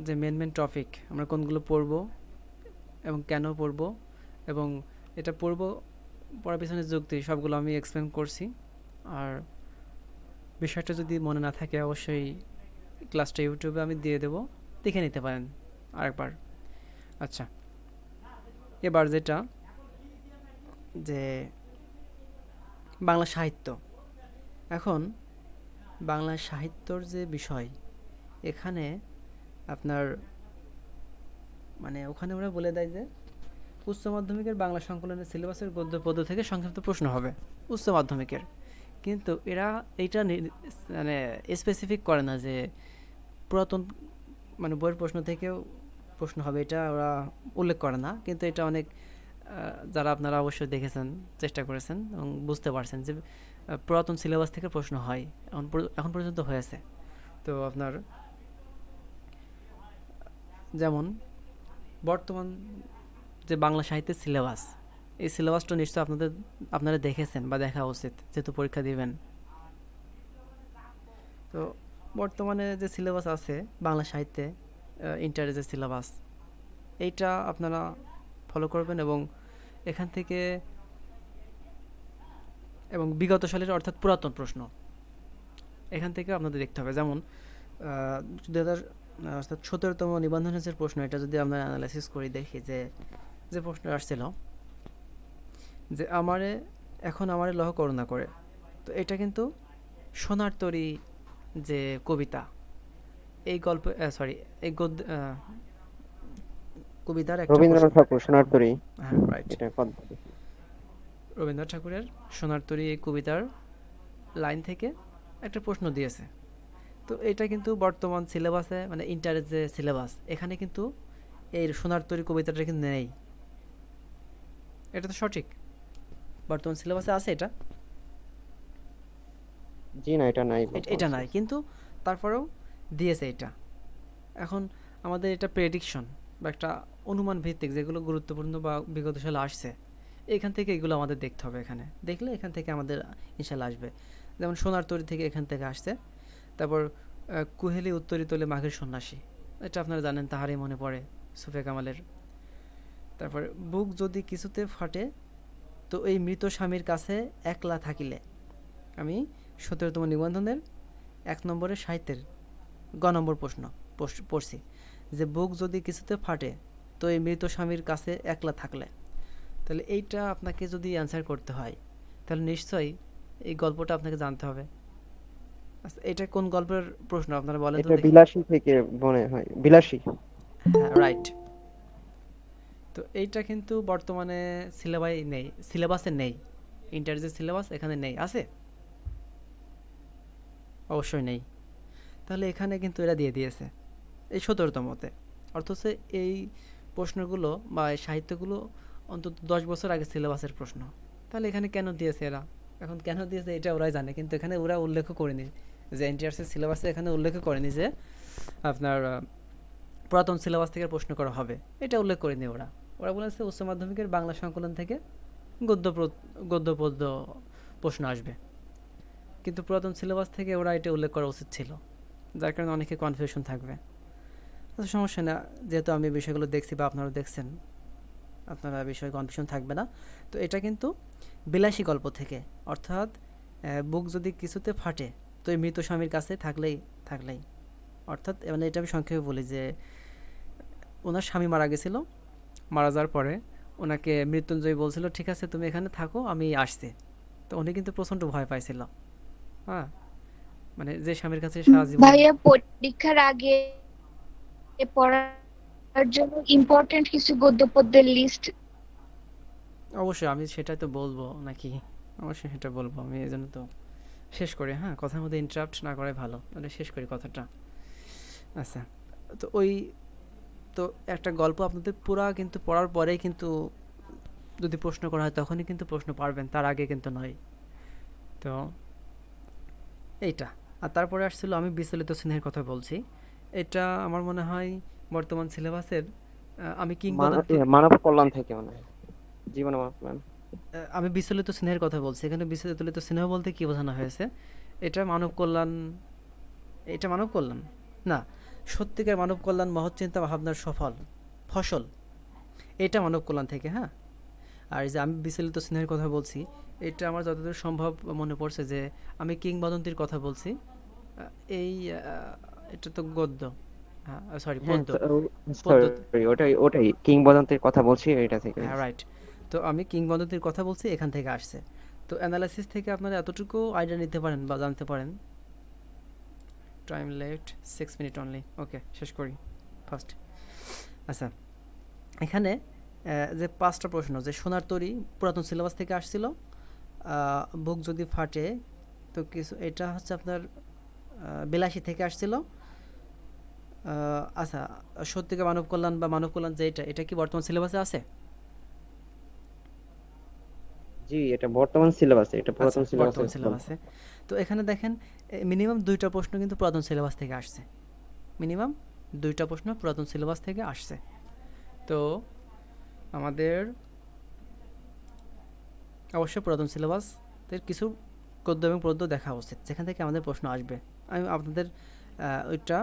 যে মেন মেন টপিক আমরা কোনগুলো পড়ব এবং কেন পড়ব এবং এটা পড়ব পড়ার পিছনে যুক্তি, সবগুলো আমি এক্সপ্লেন করছি। আর বিষয়টা যদি মনে না থাকে অবশ্যই ক্লাসটা ইউটিউবে আমি দিয়ে দেবো, দেখে নিতে পারেন আরেকবার। আচ্ছা, এবার যেটা যে বাংলা সাহিত্য, এখন বাংলা সাহিত্যর যে বিষয় এখানে আপনার মানে ওখানে ওরা বলে দেয় যে উচ্চ মাধ্যমিকের বাংলা সংকলনের সিলেবাসের গদ্য পদ্য থেকে সংক্ষিপ্ত প্রশ্ন হবে উচ্চ মাধ্যমিকের, কিন্তু এরা এইটা মানে স্পেসিফিক করে না যে পুরাতন মানে বইয়ের প্রশ্ন থেকেও প্রশ্ন হবে, এটা ওরা উল্লেখ করে না। কিন্তু এটা অনেক যারা আপনারা অবশ্যই দেখেছেন, চেষ্টা করেছেন এবং বুঝতে পারছেন যে পুরাতন সিলেবাস থেকে প্রশ্ন হয়, এখন পর্যন্ত হয়েছে। তো আপনার যেমন বর্তমান যে বাংলা সাহিত্যের সিলেবাস, এই সিলেবাসটা নিশ্চয়ই আপনারা দেখেছেন বা দেখা উচিত যেহেতু পরীক্ষা দিবেন। তো বর্তমানে যে সিলেবাস আছে বাংলা সাহিত্যে, ইন্টারের যে সিলেবাস, এইটা আপনারা ফলো করবেন এবং এখান থেকে এবং বিগত সালের অর্থাৎ পুরাতন প্রশ্ন এখান থেকে আপনাদের দেখতে হবে। যেমন 2017তম নিবন্ধনের যে প্রশ্ন, এটা যদি আমরা অ্যানালাইসিস করি দেখি যে যে প্রশ্ন আসছিল যে আমারে লহ করুণা করে, তো এটা কিন্তু সোনার তরী যে কবিতা, এই গল্প এই কবিতার একটা রবীন্দ্রনাথ ঠাকুর সোনার তরী, হ্যাঁ রাইট, এটা পদ্মটি। রবীন্দ্রনাথ ঠাকুরের সোনার তরী এই কবিতার লাইন থেকে একটা প্রশ্ন দিয়েছে। তো এটা কিন্তু বর্তমান সিলেবাসে মানে ইন্টারের যে সিলেবাস এখানে কিন্তু এই সোনার তরী কবিতাটা কিন্তু নেই। এটা তো সঠিক, বর্তমান সিলেবাসে আছে এটা। জি না, এটা নাই বর্তমান এটা নাই, সিলেবাসে। কিন্তু তারপরেও দিয়েছে এটা। এখন আমাদের এটা প্রেডিকশন বা একটা অনুমান ভিত্তিক, যেগুলো গুরুত্বপূর্ণ বা বিগত সালে আসছে, এখান থেকে এগুলো আমাদের দেখতে হবে। এখানে দেখলে এখান থেকে আমাদের ইনশাল্লাহ আসবে। যেমন সোনার তরী থেকে এখান থেকে আসছে। তারপর কুহেলি উত্তরি তোলে মাঘের সন্ন্যাসী, এটা আপনারা জানেন, তাহারই মনে পড়ে, সুফে কামালের। তারপর বুক যদি কিছুতে ফাটে, তো এই মৃত স্বামীর কাছে একলা থাকিলে, আমি 17তম নিবন্ধনের 1 নম্বরের সাহিত্যের গ নম্বর প্রশ্ন পড়ছি, যে বুক যদি কিছুতে ফাটে, তো এই মৃত স্বামীর কাছে একলা থাকলে। তাহলে এইটা আপনাকে যদি অ্যান্সার করতে হয়, তাহলে নিশ্চয়ই এই গল্পটা আপনাকে জানতে হবে। আচ্ছা, এটা কোন গল্পের প্রশ্ন আপনারা বলেন তো এটা দেখি। বিলাসী থেকে মনে হয়, বিলাসী। হ্যাঁ, রাইট। তো এইটা কিন্তু বর্তমানে সিলেবাসে নেই। ইন্টার যে সিলেবাস, এখানে নেই, আছে? অবশ্যই নেই। তাহলে এখানে কিন্তু এরা দিয়ে দিয়েছে এই 17তমতে। অথচ এই প্রশ্নগুলো বা এই সাহিত্যগুলো অন্তত 10 বছর আগে সিলেবাসের প্রশ্ন। তাহলে এখানে কেন দিয়েছে এরা? এখন কেন দিয়েছে এটা ওরাই জানে, কিন্তু এখানে ওরা উল্লেখ করেনি, যে এনটিআরসি সিলেবাসে এখানে উল্লেখ করেনি যে আপনার পুরাতন সিলেবাস থেকে প্রশ্ন করা হবে, এটা উল্লেখ করেনি ওরা। ওরা বলেছে উচ্চ মাধ্যমিকের বাংলা সংকলন থেকে গদ্য গদ্য পদ্য প্রশ্ন আসবে, কিন্তু পুরাতন সিলেবাস থেকে ওরা এটা উল্লেখ করা উচিত ছিল, যার কারণে অনেকে কনফিউশন থাকবে। আচ্ছা, সমস্যা না, যেহেতু আমি বিষয়গুলো দেখছি বা আপনারাও দেখছেন, আপনারা বিষয়ে কনফিউশন থাকবে না। তো এটা কিন্তু বিলাসী গল্প থেকে, অর্থাৎ বুক যদি কিছুতে ফাটে, তো এই মৃত স্বামীর কাছে থাকলেই অর্থাৎ, মানে এটা আমি সংক্ষেপে বলি যে ওনার স্বামী মারা গেছিল, মারা যাওয়ার পরে ওনাকে মৃত্যুঞ্জয় বলছিল, ঠিক আছে তুমি এখানে থাকো, আমি আসছি। তো উনি কিন্তু প্রচণ্ড ভয় পাইছিল। হ্যাঁ, মানে যে স্বামীর কাছে সারা জীবন। ভাইয়া পরীক্ষার আগে পড়ার জন্য ইম্পর্টেন্ট কিছু গদ্য পদ্যের লিস্ট। অবশ্যই আমি সেটাই তো বলবো নাকি, অবশ্যই সেটা বলবো আমি, এই জন্য তো শেষ করি। হ্যাঁ, কথার মধ্যে ইন্টারাপ্ট না করাই ভালো, মানে শেষ করি কথাটা। আচ্ছা, তো তো একটা গল্প আপনাদের পুরা কিন্তু পড়ার পরেই কিন্তু যদি প্রশ্ন করা হয়, তখনই কিন্তু প্রশ্ন পারবেন, তার আগে কিন্তু নয়। তো এইটা। আর তারপরে আসছিল আমি বিচলিত স্নেহের কথা বলছি। এটা আমার মনে হয় বর্তমান সিলেবাসের আমি কিংবদন্তি। মানব কল্যাণ থেকে মনে হয়, জীবন মানব কল্যাণ। আমি বিচলিত স্নেহের কথা বলছি। এখানে বিচলিত স্নেহ বলতে কি বোঝানো হয়েছে? এটা মানব কল্যাণ, এটা মানব কল্যাণ না, সত্যিকার মানব কল্যাণ, মহৎ চিন্তা ভাবনার ফসল, এটা মানব কল্যাণ থেকে। হ্যাঁ, আর এই যে আমি বিচলিত স্নেহের কথা বলছি, এটা আমার যতদূর সম্ভব মনে পড়ছে যে আমি কিংবদন্তির কথা বলছি। এই এটা তো গদ্য, হ্যাঁ সরি হ্যাঁ, পদ্য। সরি, ওটাই ওটাই কিংবদন্তির কথা বলছি, এটা থেকে হ্যাঁ, হয়েছে। রাইট। তো আমি কিংবদন্তির কথা বলছি, এখান থেকে আসছে। তো অ্যানালাইসিস থেকে আপনারা এতটুকু আইডিয়া নিতে পারেন বা জানতে পারেন। Time left 6 minute only. Okay, শেষ করি ফার্স্ট। আচ্ছা, এখানে যে 5টা প্রশ্ন, যে সোনার তরী পুরাতন সিলেবাস থেকে আসছিল, বুক যদি ফাটে, তো কিছু, এটা হচ্ছে আপনার বিলাসী থেকে আসছিল। আচ্ছা, সত্যিকার মানব কল্যাণ বা মানব কল্যাণ যে এটা কি বর্তমান সিলেবাসে আছে? জি, এটা বর্তমান সিলেবাসে, এটা আচ্ছা, পুরাতন সিলেবাসের বর্তমান গল্প। সিলেবাসে। তো এখানে দেখেন মিনিমাম 2টা প্রশ্ন কিন্তু পুরাতন সিলেবাস থেকে আসছে, মিনিমাম 2টা প্রশ্ন পুরাতন সিলেবাস থেকে আসছে। তো আমাদের অবশ্যই পুরাতন সিলেবাসের কিছু গদ্য এবং পদ্য দেখা উচিত, যেখান থেকে আমাদের প্রশ্ন আসবে। আমি আপনাদের ওইটা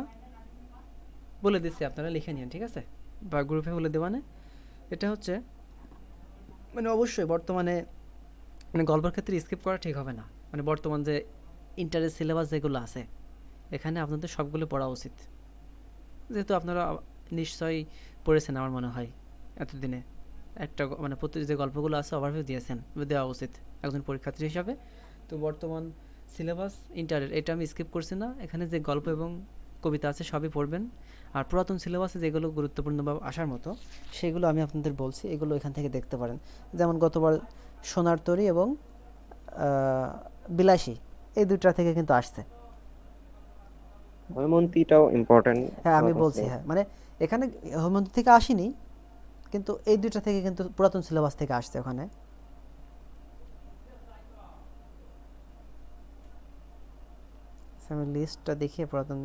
বলে দিচ্ছি, আপনারা লিখে নিন, ঠিক আছে, বা গ্রুপে বলে দেওয়ানে। এটা হচ্ছে, মানে অবশ্যই বর্তমানে, মানে গল্পের ক্ষেত্রে স্কিপ করা ঠিক হবে না। মানে বর্তমান যে ইন্টারের সিলেবাস যেগুলো আছে, এখানে আপনাদের সবগুলো পড়া উচিত, যেহেতু আপনারা নিশ্চয়ই পড়েছেন আমার মনে হয় এতদিনে। একটা মানে প্রতি যে গল্পগুলো আছে ওভারভিউ দিয়েছেন, দেওয়া উচিত একজন পরীক্ষার্থী হিসাবে। তো বর্তমান সিলেবাস ইন্টারের এটা আমি স্কিপ করছি না, এখানে যে গল্প এবং কবিতা আছে সবই পড়বেন। আর পুরাতন সিলেবাসে যেগুলো গুরুত্বপূর্ণ বা আসার মতো, সেগুলো আমি আপনাদের বলছি, এগুলো এখান থেকে দেখতে পারেন। যেমন গতবার সোনার তরী এবং বিলাসী, এই 2টা থেকে কিন্তু আসছে। হৈমন্তীটাও ইম্পর্টেন্ট হ্যাঁ, আমি পুরাতন বলছি, সিলেবাস। হ্যাঁ, মানে এখানে হেমন্ত থেকে আসেনি, কিন্তু এই 2টা থেকে কিন্তু পুরাতন সিলেবাস থেকে আসছে ওখানে। আমি লিস্টটা দেখিয়ে পুরাতন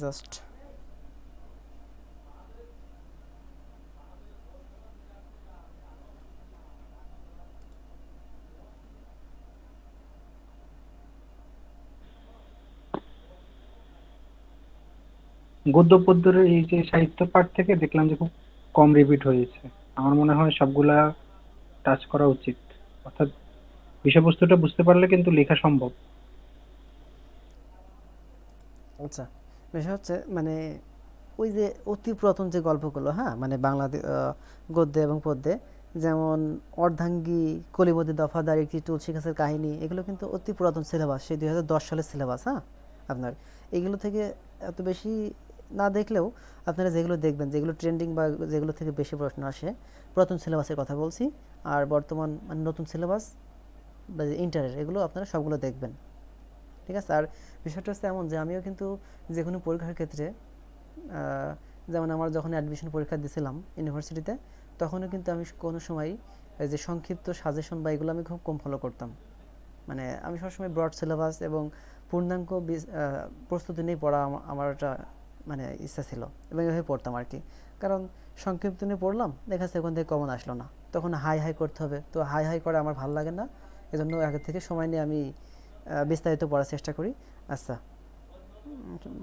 জাস্ট গদ্য পদ্যের এই যে সাহিত্য পাঠ থেকে দেখলাম যে খুব কম রিপিট হয়েছে। আমার মনে হয় সবগুলা টাচ করা উচিত, অর্থাৎ বিষয়বস্তুটা বুঝতে পারলে কিন্তু লেখা সম্ভব। আচ্ছা, বিষয় হচ্ছে মানে ওই যে অতি পুরাতন যে গল্পগুলো, হ্যাঁ, মানে বাংলাদেশ গদ্যে এবং পদ্যে, যেমন অর্ধাঙ্গী, কলিবতী দফাদার, একটি তুলসী গাছের কাহিনী, এগুলো কিন্তু অতি পুরাতন সিলেবাস, সেই 2010 সালের সিলেবাস। হ্যাঁ, আপনার এগুলো থেকে এত বেশি না দেখলেও আপনারা যেগুলো দেখবেন, যেগুলো ট্রেন্ডিং বা যেগুলো থেকে বেশি প্রশ্ন আসে, পুরাতন সিলেবাসের কথা বলছি। আর বর্তমান মানে নতুন সিলেবাস বা ইন্টারের, এগুলো আপনারা সবগুলো দেখবেন, ঠিক আছে? আর বিষয়টা হচ্ছে এমন যে আমিও কিন্তু যে কোনো পরীক্ষার ক্ষেত্রে যেমন আমার যখন অ্যাডমিশন পরীক্ষা দিয়েছিলাম ইউনিভার্সিটিতে, তখনও কিন্তু আমি কোনো সময় এই যে সংক্ষিপ্ত সাজেশন বা এগুলো আমি খুব কম ফলো করতাম। মানে আমি সবসময় ব্রড সিলেবাস এবং পূর্ণাঙ্গ প্রস্তুতি নিয়ে পড়া আমার একটা মানে ইচ্ছা ছিল, এবং এভাবে পড়তাম আর কি। কারণ সংক্ষিপ্ত নিয়ে পড়লাম, দেখা যাচ্ছে ওখান থেকে কমন আসলো না, তখন হাই হাই করতে হবে, তো হাই হাই করা আমার ভালো লাগে না। এজন্য আগে থেকে সময় নিয়ে আমি বিস্তারিত পড়ার চেষ্টা করি। আচ্ছা,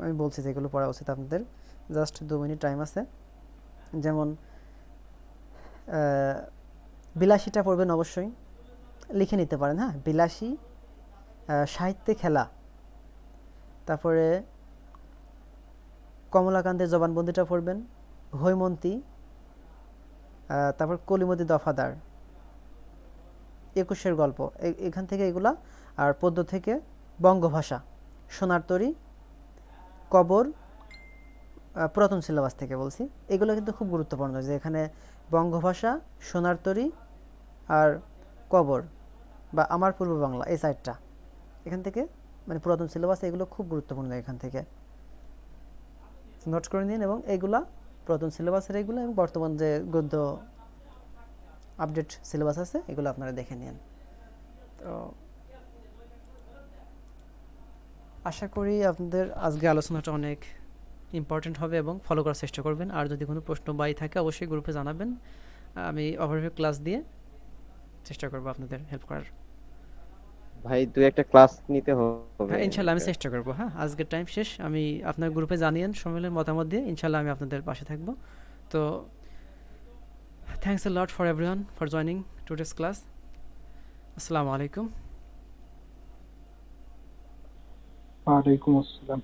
আমি বলছি যেগুলো পড়া উচিত আপনাদের, জাস্ট 2 মিনিট টাইম আছে। যেমন বিলাসীটা পড়বেন অবশ্যই, লিখে নিতে পারেন, হ্যাঁ, বিলাসী, সাহিত্যে খেলা, তারপরে কমলাকান্তের জবানবন্দিটা পড়বেন, হৈমন্তী, তারপর কলিমতী দফাদার, 21-এর গল্প, এখান থেকে এগুলা। আর পদ্য থেকে বঙ্গভাষা, সোনার তরী, কবর, পুরাতন সিলেবাস থেকে বলছি। এগুলো কিন্তু খুব গুরুত্বপূর্ণ, যে এখানে বঙ্গভাষা, সোনার তরী আর কবর বা আমার পূর্ব বাংলা, এই সাইডটা এখান থেকে মানে পুরাতন সিলেবাস, এগুলো খুব গুরুত্বপূর্ণ এখান থেকে নোট করে নিন। এবং এইগুলা পুরাতন সিলেবাসের এগুলো, এবং বর্তমান যে গদ্য আপডেট সিলেবাস আছে এগুলো আপনারা দেখে নিন। তো আশা করি আপনাদের আজকে আলোচনাটা অনেক ইম্পর্টেন্ট হবে এবং ফলো করার চেষ্টা করবেন। আর যদি কোনো প্রশ্ন বাই থাকে অবশ্যই গ্রুপে জানাবেন, আমি ওভারভিউ ক্লাস দিয়ে চেষ্টা করবো আপনাদের হেল্প করার। ভাই 2-1টা ক্লাস নিতে হবে হ্যাঁ, ইনশাল্লাহ আমি এটা। চেষ্টা করবো। হ্যাঁ, আজকের টাইম শেষ, আমি আপনার গ্রুপে জানিয়েন সম্মেলনের মতামত দিয়ে, ইনশাল্লাহ আমি আপনাদের পাশে থাকবো। তো thanks a lot for everyone for joining today's class. আসসালামু আলাইকুম। ওয়ালাইকুম আসসালাম।